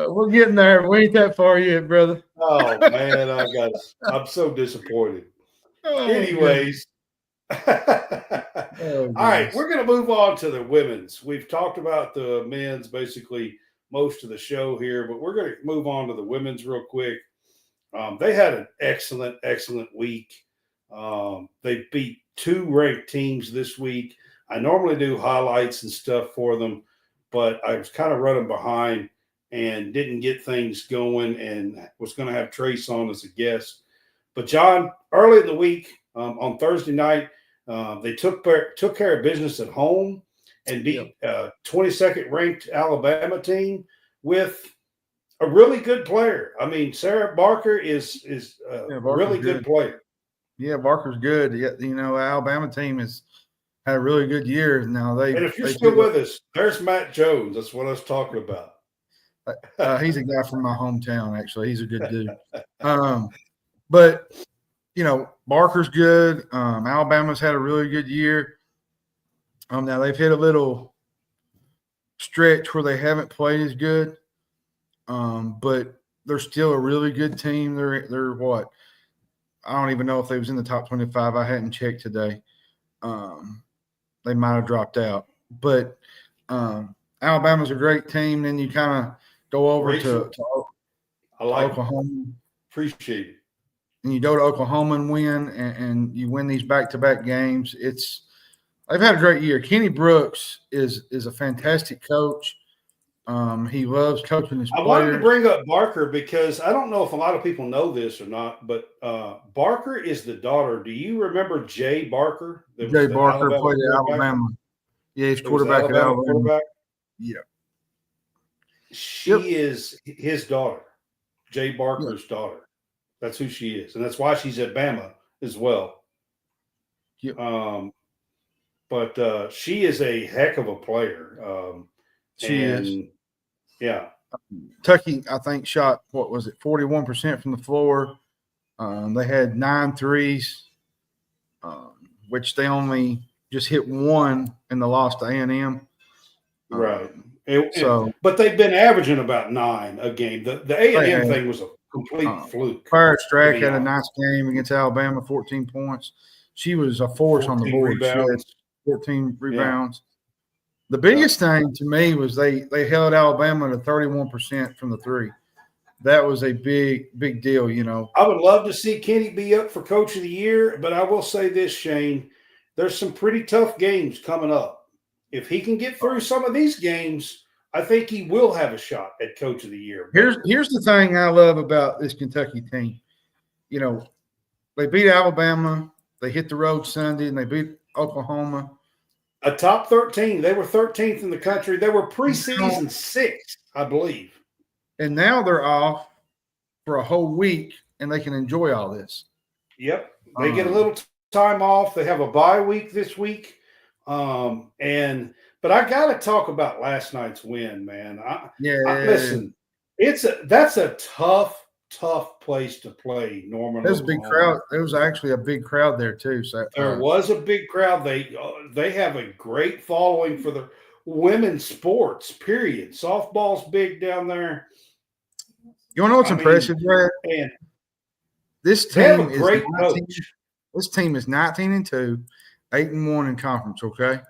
We're getting there. We ain't that far yet, brother. Oh man, I'm so disappointed. Anyways, all right, we're going to move on to the women's. We've talked about the men's basically most of the show here, but we're going to move on to the women's real quick. They had an excellent week. They beat 2 ranked teams this week. I normally do highlights and stuff for them, but I was kind of running behind and didn't get things going and was going to have Trace on as a guest. But, John, early in the week on Thursday night, they took care of business at home and beat 22nd ranked Alabama team with a really good player. I mean, Sarah Barker is a really good player. Yeah, Barker's good. Yeah, Alabama team has had a really good year. Now and if you're still with us, there's Matt Jones. That's what I was talking about. He's a guy from my hometown. Actually, he's a good dude. But Barker's good. Alabama's had a really good year. Now they've hit a little stretch where they haven't played as good, but they're still a really good team. They're what? I don't even know if they was in the top 25. I hadn't checked today. They might have dropped out, but Alabama's a great team. Then you kind of go over to Oklahoma. Appreciate it. And you go to Oklahoma and win, and you win these back-to-back games. They've had a great year. Kenny Brooks is a fantastic coach. He loves coaching his players. I wanted to bring up Barker because I don't know if a lot of people know this or not, but Barker is the daughter. Do you remember Jay Barker? Jay Barker played at Alabama. Yeah, he's quarterback at Alabama. Quarterback? Yeah. She is his daughter, Jay Barker's daughter. That's who she is, and that's why she's at Bama as well. Yep. But she is a heck of a player. She is. Yeah. Kentucky, I think, shot, 41% from the floor. They had 9 threes, which they only just hit one in the loss to A&M. Right. But they've been averaging about 9 a game. The A&M thing was a complete fluke. Claire Strack had a nice game against Alabama, 14 points. She was a force on the board. She had 14 rebounds. The biggest thing to me was they held Alabama to 31% from the three. That was a big deal, I would love to see Kenny be up for Coach of the Year, but I will say this, Shane, there's some pretty tough games coming up. If he can get through some of these games, I think he will have a shot at Coach of the Year. Here's the thing I love about this Kentucky team. They beat Alabama, they hit the road Sunday, and they beat Oklahoma. A top 13. They were 13th in the country. They were preseason 6th, I believe. And now they're off for a whole week, and they can enjoy all this. Yep. They get a little time off. They have a bye week this week. But I got to talk about last night's win, man. Listen, that's a tough place to play. Norman, there's a big crowd. There was actually a big crowd there too. So there was a big crowd. They have a great following for the women's sports. Period. Softball's big down there. You want to know what's impressive, Brad? And this team is great coach. This team is 19-2, 8-1 in conference. Okay.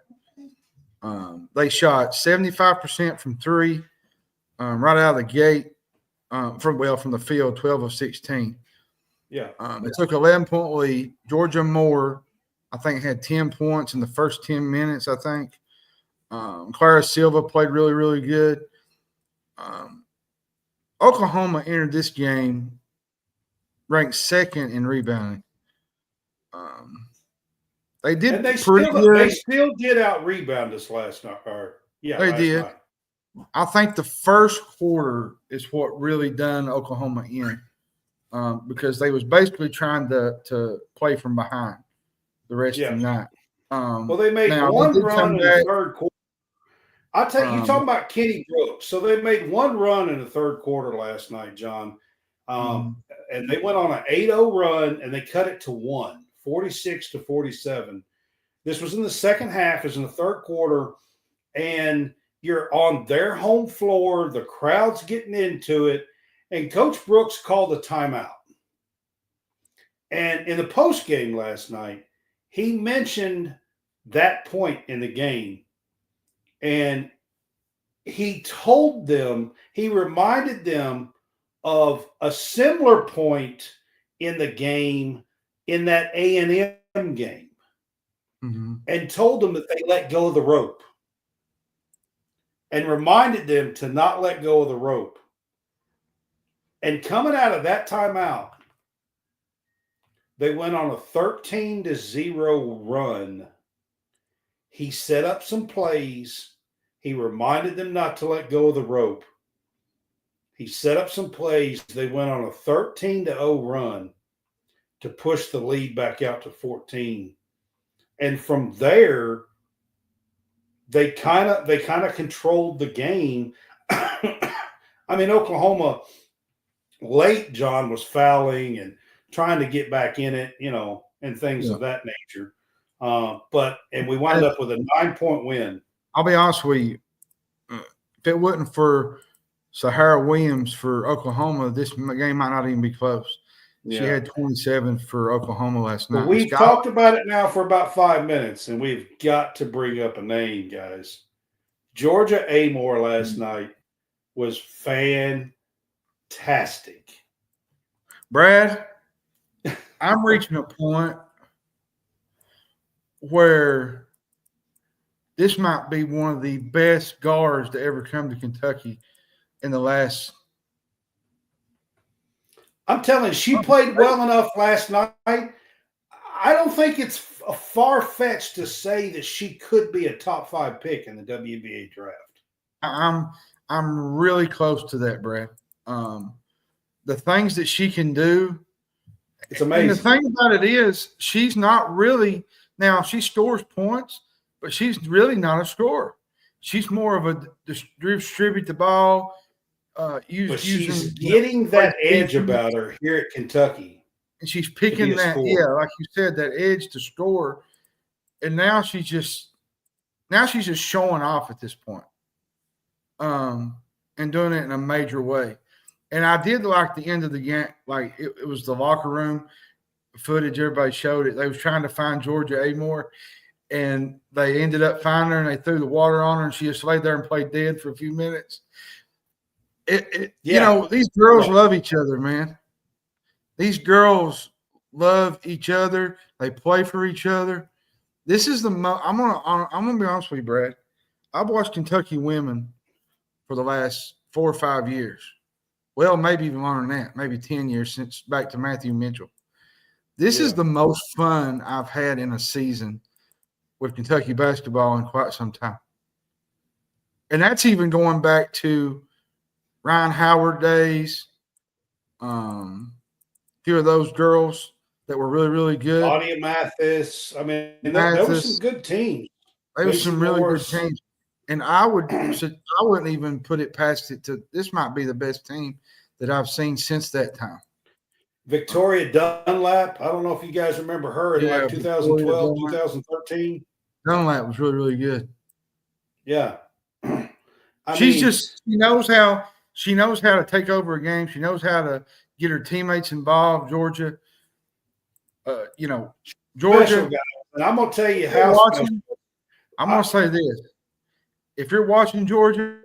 They shot 75% from three, right out of the gate. From the field, 12 of 16. Yeah. It took 11-point lead. Georgia Amoore, I think, had 10 points in the first 10 minutes, I think. Clara Silva played really, really good. Oklahoma entered this game ranked second in rebounding. They did pretty good. They still did out-rebound us last night. They did. Night. I think the first quarter is what really done Oklahoma in, because they was basically trying to play from behind the rest of the night. Well, they made one run in the third quarter. I'll tell you, talking about Kenny Brooks. So they made one run in the third quarter last night, John, and they went on an 8-0 run, and they cut it to 1, 46-47. This was in the second half. It was in the third quarter, and you're on their home floor. The crowd's getting into it. And Coach Brooks called a timeout. And in the post game last night, he mentioned that point in the game. And he reminded them of a similar point in the game, in that A&M game, and told them that they let go of the rope. And reminded them to not let go of the rope. And coming out of that timeout, they went on a 13-0 run. He set up some plays. He reminded them not to let go of the rope. He set up some plays. They went on a 13-0 run to push the lead back out to 14. And from there, they kind of controlled the game. I mean, Oklahoma late, John, was fouling, and trying to get back in it, and things of that nature. And we wound up with a 9-point win. I'll be honest with you. If it wasn't for Sahara Williams for Oklahoma, this game might not even be close. She had 27 for Oklahoma last night. But we've talked about it now for about 5 minutes, and we've got to bring up a name, guys. Georgia Amoore last night was fantastic. Brad, I'm reaching a point where this might be one of the best guards to ever come to Kentucky in the last. I'm telling you, she played well enough last night. I don't think it's far-fetched to say that she could be a top 5 pick in the WNBA draft. I'm really close to that, Brad. The things that she can do, it's amazing. And the thing about it is, she's not really now. She scores points, but she's really not a scorer. She's more of a distribute the ball. But she's getting that edge about her here at Kentucky. And she's picking that, like you said, that edge to score. And now she's just showing off at this point. And doing it in a major way. And I did like the end of the game, like it was the locker room footage, everybody showed it. They was trying to find Georgia Amoore, and they ended up finding her, and they threw the water on her, and she just laid there and played dead for a few minutes. These girls love each other, man. These girls love each other. They play for each other. This is the most. I'm gonna be honest with you, Brad. I've watched Kentucky women for the last 4 or 5 years. Well, maybe even longer than that. Maybe 10 years since back to Matthew Mitchell. This is the most fun I've had in a season with Kentucky basketball in quite some time, and that's even going back to Ryan Howard days. Few of those girls that were really, really good. Claudia Mathis. I mean, there were some good teams. There were some really good teams. And I wouldn't even put it past it to this might be the best team that I've seen since that time. Victoria Dunlap. I don't know if you guys remember her in 2012, 2013. Dunlap was really, really good. Yeah. She knows how to take over a game. She knows how to get her teammates involved. Georgia. Georgia. And I'm gonna tell you I'm gonna say this. If you're watching Georgia,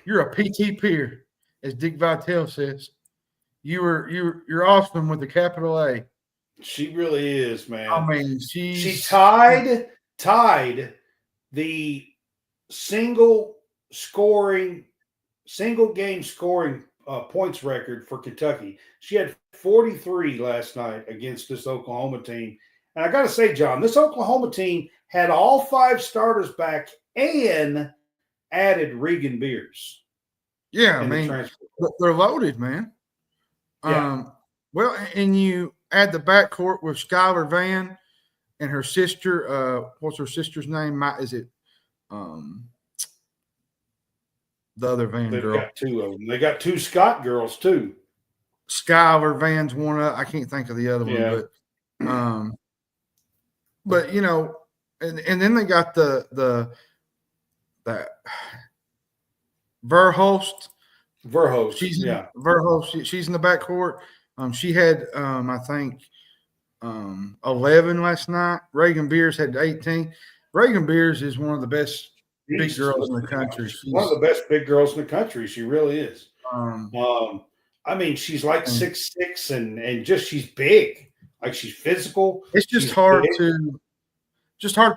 you're a PT peer, as Dick Vitale says. You're awesome with a capital A. She really is, man. I mean, she tied the single game scoring points record for Kentucky. She had 43 last night against this Oklahoma team. And I got to say, John, this Oklahoma team had all 5 starters back and added Regan Beers. Yeah, I mean, they're loaded, man. Yeah. Well, and you add the backcourt with Skylar Van and her sister. What's her sister's name? Is it the other Van girl? They've got 2 of them. They got 2 Scott girls too. Skylar Van's one up. I can't think of the other one, but and then they got that Verhulst. Verhulst. She's in the backcourt. She had I think 11 last night. Reagan Beers had 18. Reagan Beers is one of the best big girls in the country. She's one of the best big girls in the country. She really is. I mean, she's like 6'6", and just she's big. Like she's physical. It's just hard to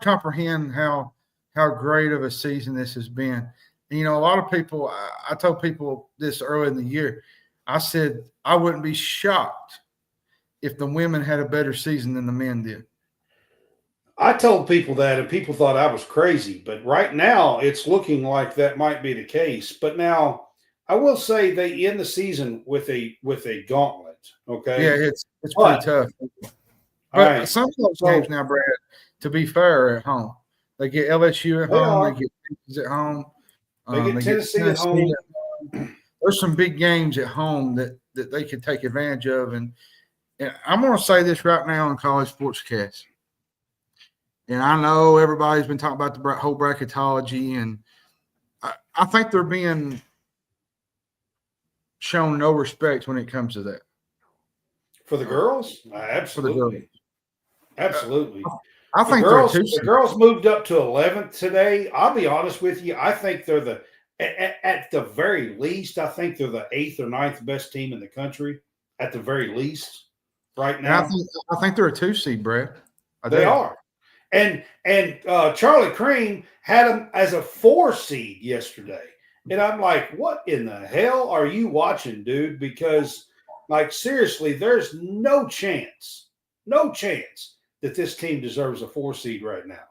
comprehend how great of a season this has been. And, a lot of people, I told people this early in the year, I said I wouldn't be shocked if the women had a better season than the men did. I told people that, and people thought I was crazy. But right now, it's looking like that might be the case. But now, I will say they end the season with a gauntlet. Okay. Yeah, it's pretty tough. But some of those games now, Brad, to be fair, are at home. They get LSU at home. They get Texas at home. They get Tennessee at home. There's some big games at home that they could take advantage of, and And I'm going to say this right now on College SportsCast. And I know everybody's been talking about the whole bracketology, and I think they're being shown no respect when it comes to that. For the girls? Absolutely. Absolutely. I think the girls moved up to 11th today. I'll be honest with you. I think they're at the very least, I think they're the 8th or 9th best team in the country at the very least right now. I think they're a 2 seed, Brad. They are. And Charlie Cream had them as a 4 seed yesterday. And I'm like, what in the hell are you watching, dude? Because, like, seriously, there's no chance that this team deserves a 4 seed right now.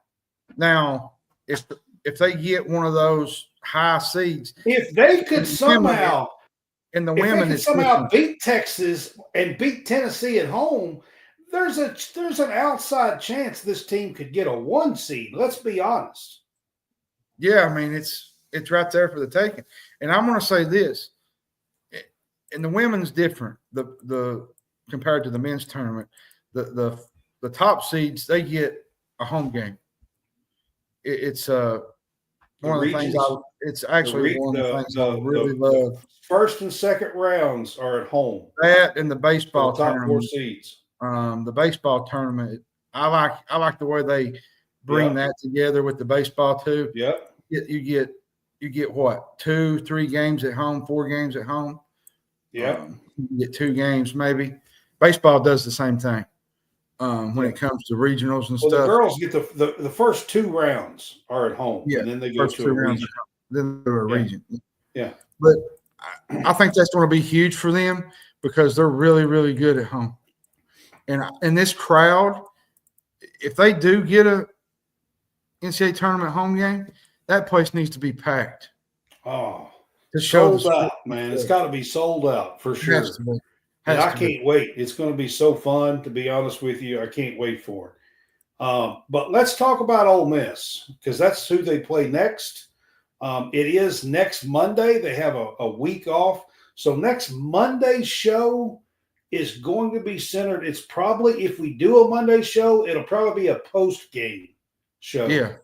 Now, if they get one of those high seeds, if they could somehow beat Texas and beat Tennessee at home, there's an outside chance this team could get a 1 seed. Let's be honest. Yeah, I mean it's right there for the taking. And I'm going to say this, and the women's different. The compared to the men's tournament, the top seeds, they get a home game. It's one of the things it's actually one of the things I really love. First and second rounds are at home. That and the baseball top tournament. 4 seeds. The baseball tournament, I like the way they bring that together with the baseball too. Yep. You get what, 2-3 games at home, 4 games at home. Yeah. You get 2 games maybe. Baseball does the same thing. When it comes to regionals and stuff. The girls get the first 2 rounds are at home, and then they go to a region. Then they're a region. Yeah. But I think that's going to be huge for them because they're really, really good at home. And this crowd, if they do get a NCAA tournament home game, that place needs to be packed. Oh, sold out, man. It's got to be sold out for sure. And I can't wait. It's going to be so fun, to be honest with you. I can't wait for it. But let's talk about Ole Miss because that's who they play next. It is next Monday. They have a week off. So next Monday's show is going to be centered. It's probably, if we do a Monday show, it'll probably be a post-game show. Yeah.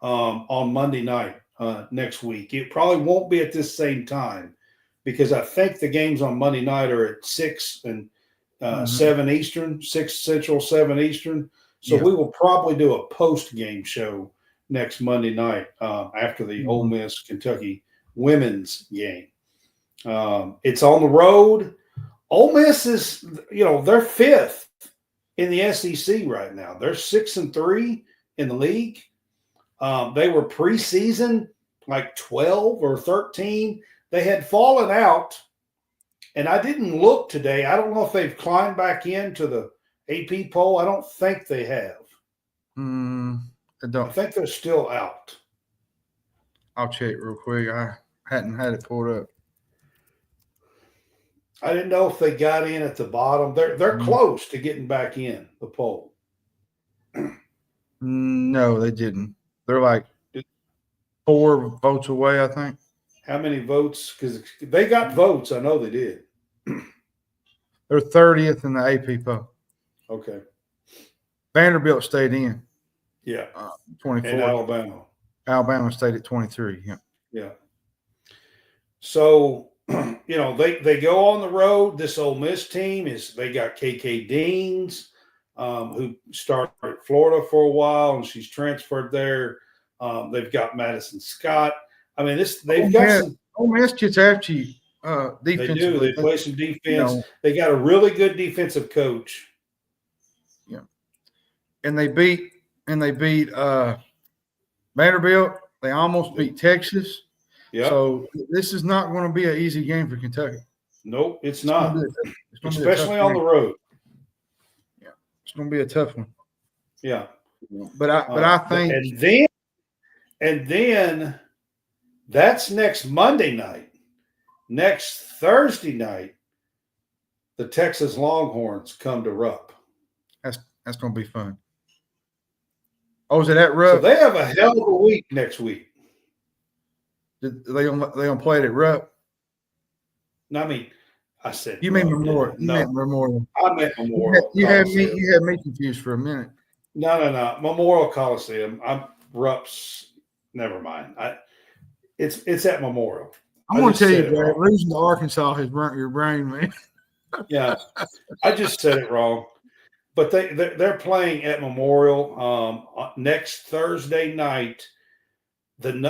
On Monday night next week. It probably won't be at this same time because I think the games on Monday night are at 6 and 7 Eastern, 6 Central, 7 Eastern. So we will probably do a post-game show next Monday night after the Ole Miss Kentucky women's game. It's on the road. Ole Miss is, they're 5th in the SEC right now. They're 6-3 in the league. They were preseason like 12 or 13. They had fallen out, and I didn't look today. I don't know if they've climbed back into the AP poll. I don't think they have. I think they're still out. I'll check real quick. I hadn't had it pulled up. I didn't know if they got in at the bottom. They're close to getting back in the poll. No, they didn't. They're like 4 votes away, I think. How many votes? Because they got votes. I know they did. They're 30th in the AP poll. Okay. Vanderbilt stayed in. Yeah. 24. And Alabama. Alabama stayed at 23. Yeah. Yeah. So, they go on the road. This Ole Miss team they got KK Deans, who started at Florida for a while, and she's transferred there. They've got Madison Scott. I mean, they've got some. Ole Miss gets after you. They do. They play some defense. They got a really good defensive coach. Yeah, and they beat Vanderbilt. They almost beat Texas. Yeah. So this is not going to be an easy game for Kentucky. Nope, it's not. Especially on the road. Yeah, it's going to be a tough one. Yeah, but I think and then that's next Monday night. Next Thursday night, the Texas Longhorns come to Rupp. That's going to be fun. Oh, is it at Rupp? So they have a hell of a week next week. They gonna play it at Rupp? I mean, I said You mean road, Memorial? You no, meant Memorial. I meant Memorial Coliseum. You had me confused for a minute. No. Memorial Coliseum. I'm Rupp's. Never mind. It's at Memorial. I'm I going to just tell you, said it Brad, wrong. losing to Arkansas has burnt your brain, man. Yeah, I just said it wrong. But they're playing at Memorial next Thursday night.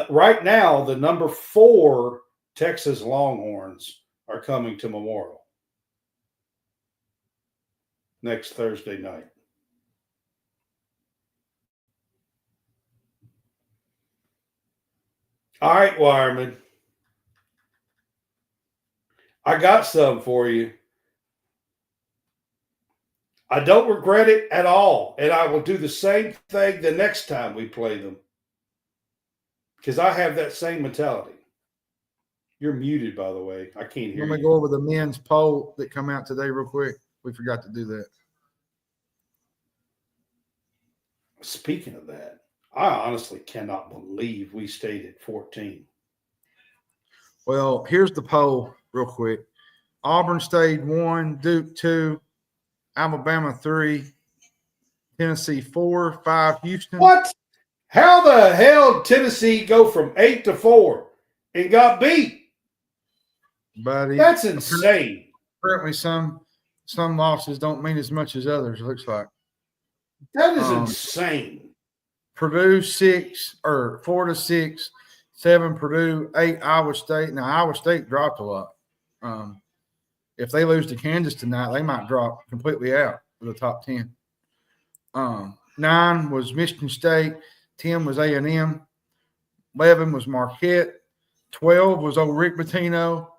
Right now, the number 4 Texas Longhorns are coming to Memorial next Thursday night. All right, Wireman. I got some for you. I don't regret it at all, and I will do the same thing the next time we play them because I have that same mentality. You're muted, by the way. I can't hear Let me you. go over the men's poll that come out today real quick. We forgot to do that. Speaking of that, I honestly cannot believe we stayed at 14. Well, here's the poll real quick. Auburn stayed 1, Duke 2, Alabama 3, Tennessee 4, 5, Houston. What? How the hell did Tennessee go from 8 to 4 and got beat? Buddy, That's insane. apparently some losses don't mean as much as others, it looks like. That is insane. Purdue 6 or 4 to 6, 7 Purdue, 8 Iowa State. Now Iowa State dropped a lot. If they lose to Kansas tonight, they might drop completely out of the top 10. 9 was Michigan State, 10 was A&M, 11 was Marquette, 12 was old Rick Pitino.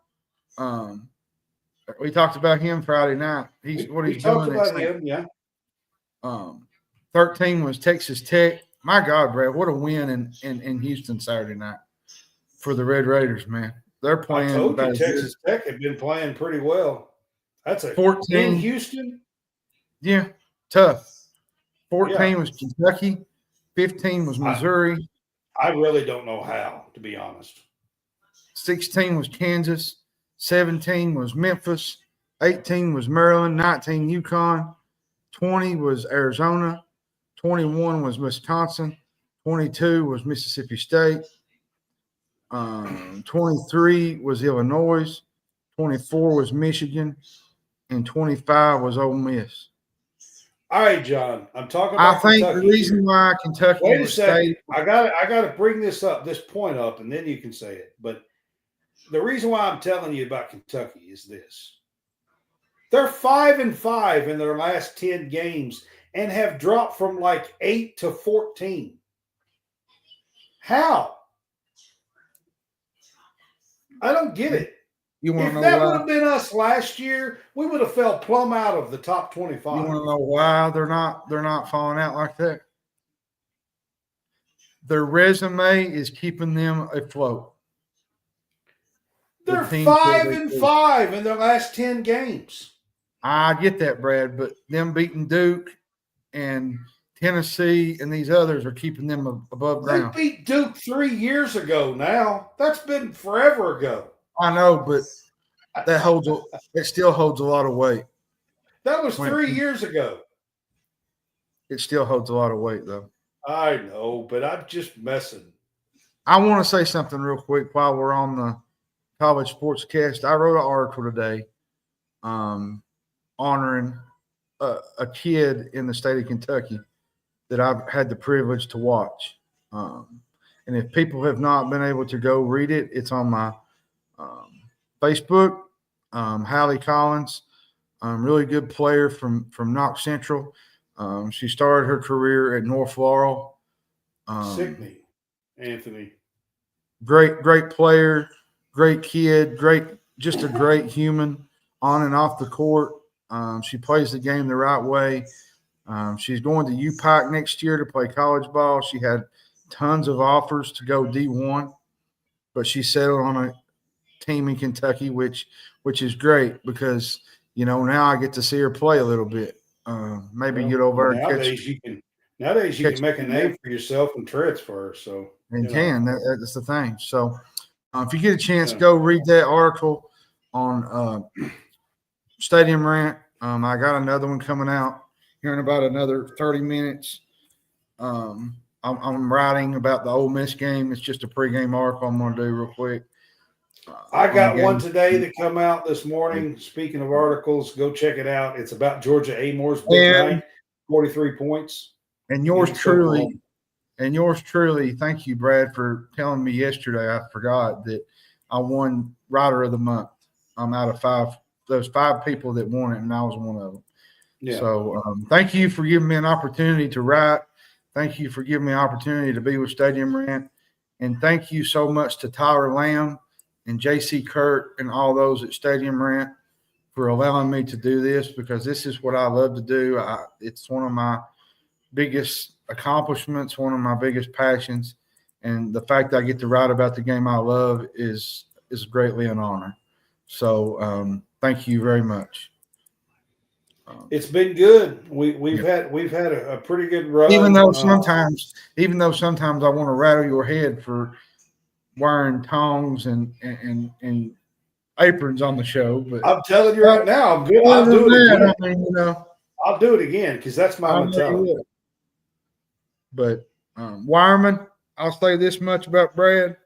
We talked about him Friday night. We doing. Talked about him, yeah. 13 was Texas Tech. My God, Brad, what a win in Houston Saturday night for the Red Raiders, man. They're playing. I told you Texas Tech had been playing pretty well. That's a 14 in Houston. Yeah, tough. 14 was Kentucky. 15 was Missouri. I really don't know how, to be honest. 16 was Kansas. 17 was Memphis. 18 was Maryland. 19 UConn. 20 was Arizona. 21 was Wisconsin. 22 was Mississippi State. 23 was Illinois. 24 was Michigan. And 25 was Ole Miss. All right, John. I'm talking about Kentucky. the Reason why Kentucky Wait a second. stayed. I got to bring this point up, and then you can say it. But the reason why I'm telling you about Kentucky is this. They're 5-5 in their last 10 games and have dropped from like 8 to 14. How? I don't get it. If that would have been us last year, we would have fell plumb out of the top 25. You want to know why they're not falling out like that? Their resume is keeping them afloat. They're 5-5 in their last 10 games. I get that, Brad, but them beating Duke and Tennessee and these others are keeping them above ground. They beat Duke 3 years ago now. That's been forever ago. I know, but it still holds a lot of weight. That was 3 years ago. It still holds a lot of weight, though. I know, but I'm just messing. I want to say something real quick while we're on the college sportscast. I wrote an article today honoring a kid in the state of Kentucky that I've had the privilege to watch. And if people have not been able to go read it, it's on my Facebook. Hallie Collins, really good player from Knox Central. She started her career at North Laurel. Sickney, Anthony. Great player, great kid, just a great human on and off the court. She plays the game the right way. She's going to UPike next year to play college ball. She had tons of offers to go D1, but she settled on a team in Kentucky, which is great because, now I get to see her play a little bit. Maybe get over and catch. Nowadays you can make a name for yourself and transfer. So that's the thing. So if you get a chance, go read that article on stadium rant. I got another one coming out here in about another 30 minutes. I'm writing about the Ole Miss game. It's just a pregame article I'm going to do real quick. I got one today that come out this morning. Speaking of articles, go check it out. It's about Georgia Amoore's big night, 43 points. And yours truly, thank you, Brad, for telling me yesterday. I forgot that I won Writer of the Month. I'm out of those 5 people that won it, and I was one of them. Yeah. So thank you for giving me an opportunity to write. Thank you for giving me an opportunity to be with Stadium Rant. And thank you so much to Tyler Lamb and J.C. Kurt and all those at Stadium Rant for allowing me to do this, because this is what I love to do. It's one of my biggest accomplishments, one of my biggest passions. And the fact that I get to write about the game I love is greatly an honor. So thank you very much. It's been good. We've had a pretty good run. Even though sometimes I want to rattle your head for wearing tongs and aprons on the show, but I'm telling you right now, I'm good. I'll do it again. I mean, I'll do it again because that's my mentality. But Wireman, I'll say this much about Brad: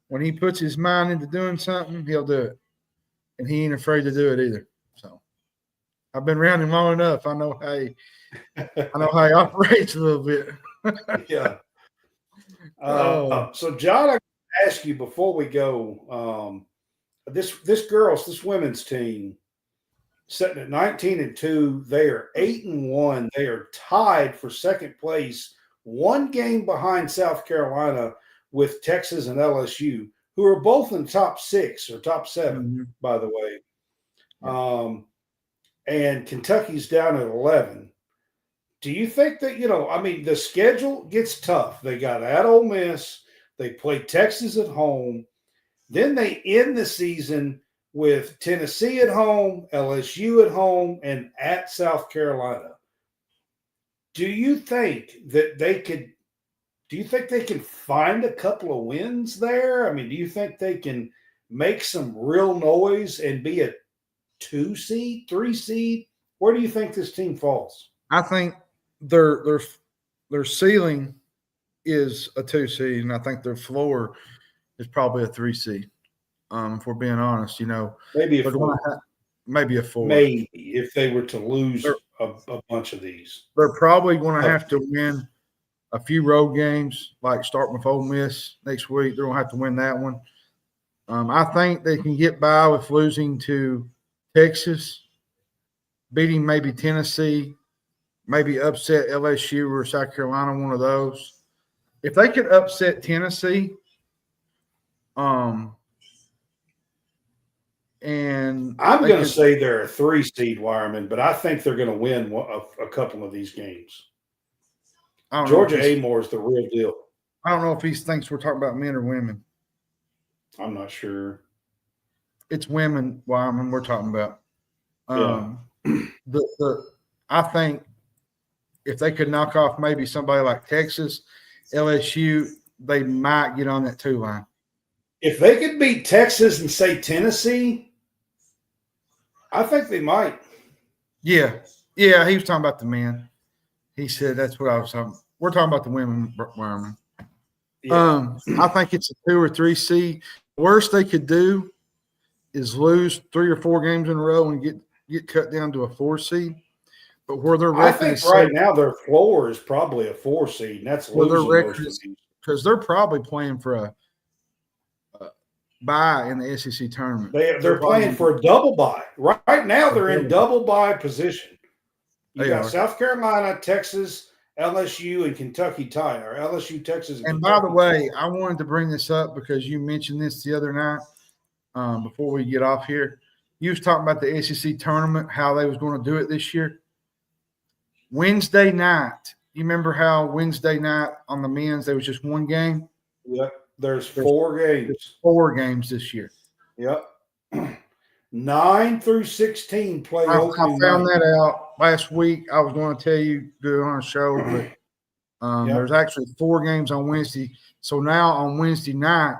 when he puts his mind into doing something, he'll do it, and he ain't afraid to do it either. So I've been around him long enough. I know how he operates a little bit. Yeah. So John, I ask you before we go, this women's team sitting at 19-2. They are 8-1. They are tied for second place, 1 game behind South Carolina with Texas and LSU, who are both in the top 6 or top 7, by the way. Yeah. And Kentucky's down at 11. Do you think that, the schedule gets tough. They got at Ole Miss. They play Texas at home. Then they end the season with Tennessee at home, LSU at home, and at South Carolina. Do you think that they can find a couple of wins there? I mean, do you think they can make some real noise and be a 2 seed, 3 seed? Where do you think this team falls? I think their ceiling is a 2 seed, and I think their floor is probably a 3 seed. If we're being honest, maybe a 4. Maybe a 4. Maybe if they were to lose a bunch of these, they're probably going to have to win a few road games, like starting with Ole Miss next week. They're going to have to win that one. I think they can get by with losing to Texas, beating maybe Tennessee, maybe upset LSU or South Carolina, one of those. If they could upset Tennessee, and I'm going to say they're a 3 seed, Wireman, but I think they're going to win a couple of these games. Georgia Amoore is the real deal. I don't know if he thinks we're talking about men or women. I'm not sure. It's women, Wireman, we're talking about. Yeah. I think if they could knock off maybe somebody like Texas, LSU, they might get on that 2 line. If they could beat Texas and say Tennessee, I think they might. Yeah, he was talking about the men. He said that's what I was talking about. We're talking about the women, Wireman. Yeah. I think it's a 2 or 3 seed. The worst they could do is lose 3 or 4 games in a row and get cut down to a 4 seed. But where their record I think right now their floor is probably a 4 seed, and that's losing their record most of these. Because they're probably playing for a bye in the SEC tournament. They're playing for a double bye. Right now they're in double bye position. You got South Carolina, Texas, LSU, and Kentucky tied, or LSU, Texas, and by the way, I wanted to bring this up because you mentioned this the other night before we get off here. You was talking about the SEC tournament, how they was going to do it this year. Wednesday night. You remember how Wednesday night on the men's there was just 1 game? Yep. There's 4 games. There's 4 games this year. Yep. 9 through 16 play. I found that out last week. I was going to tell you do it on a show, but there's actually 4 games on Wednesday. So now on Wednesday night,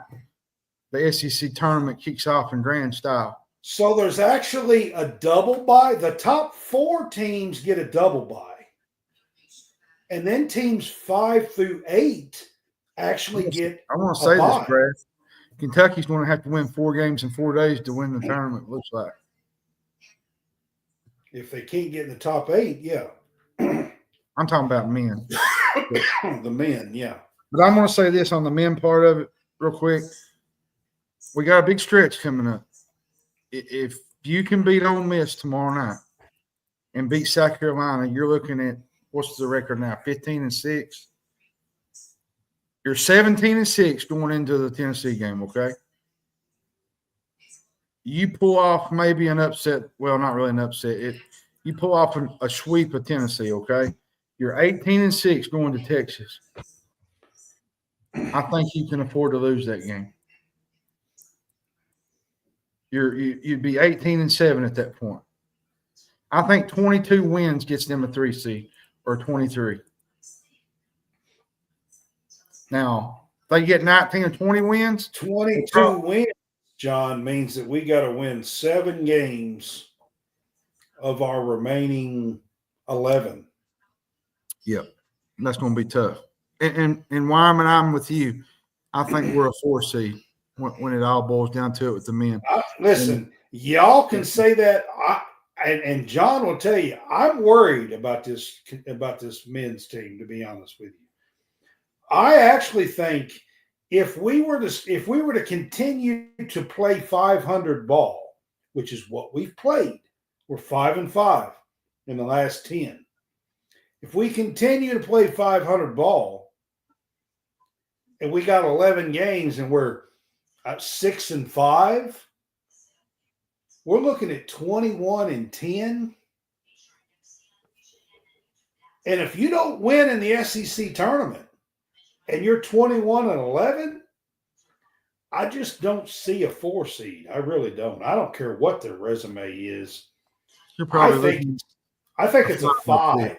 the SEC tournament kicks off in grand style. So there's actually a double bye. The top 4 teams get a double bye. And then teams 5 through 8 actually get I want to a say this, bye. Brad. Kentucky's going to have to win 4 games in 4 days to win the tournament, looks like. If they can't get in the top 8, yeah. I'm talking about men. The men, yeah. But I'm going to say this on the men part of it real quick. We got a big stretch coming up. If you can beat Ole Miss tomorrow night and beat South Carolina, you're looking at, what's the record now, 15-6? You're 17-6 going into the Tennessee game, okay? You pull off maybe an upset. Well, not really an upset. You pull off a sweep of Tennessee, okay? You're 18-6 going to Texas. I think you can afford to lose that game. You'd be 18-7 at that point. I think 22 wins gets them a 3 seed or 23. Now, if they get 19 or 20 wins, 22 wins, John, means that we got to win 7 games of our remaining 11. Yep, that's going to be tough. And Wyman, I'm with you. I think we're a 4 seed when it all boils down to it with the men. Listen, y'all can say that. And John will tell you, I'm worried about this men's team, to be honest with you. I actually think if we were to continue to play 500 ball, which is what we've played, we're 5-5 in the last 10. If we continue to play 500 ball and we got 11 games and we're at 6-5, we're looking at 21-10. And if you don't win in the SEC tournament and you're 21-11, I just don't see a 4 seed. I really don't. I don't care what their resume is. You're probably I think it's a 5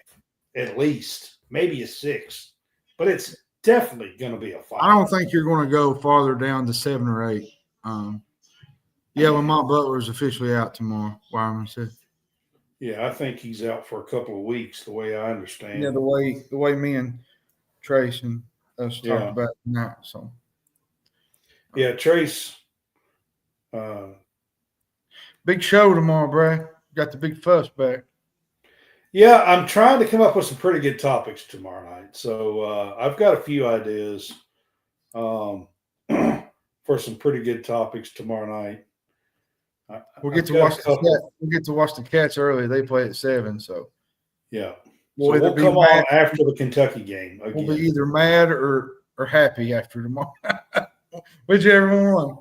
at least, maybe a 6, but it's definitely going to be a 5. I don't think you're going to go farther down to 7 or 8. Yeah, Lamont Butler is officially out tomorrow, Wyman said. Yeah, I think he's out for a couple of weeks, the way I understand. Yeah, the way me and Trace and us talked about tonight. So, yeah, Trace. Big show tomorrow, Brad. Got the big fuss back. Yeah, I'm trying to come up with some pretty good topics tomorrow night. So I've got a few ideas for some pretty good topics tomorrow night. We'll get to watch the Cats early. They play at 7, so yeah. We'll come on after the Kentucky game. Again. We'll be either mad or happy after tomorrow. Whichever one.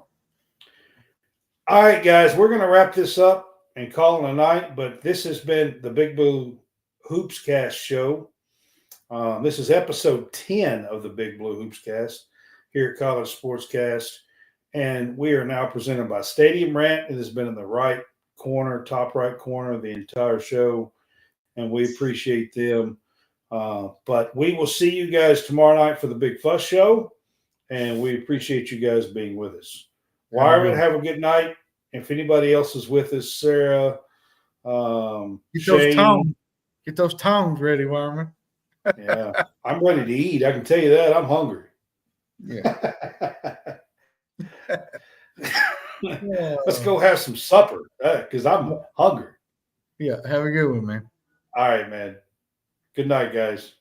All right, guys, we're going to wrap this up and call it a night. But this has been the Big Blue HoopsCast show. This is episode 10 of the Big Blue HoopsCast here at College SportsCast. And we are now presented by Stadium Rant. It has been in the top right corner of the entire show. And we appreciate them. But we will see you guys tomorrow night for the Big Fuss Show. And we appreciate you guys being with us. Wyman, have a good night. If anybody else is with us, Sarah, Shane. Get those tongs ready, Wyman. Yeah, I'm ready to eat. I can tell you that. I'm hungry. Yeah. Let's go have some supper because I'm hungry. Yeah, have a good one, man. All right, man. Good night, guys.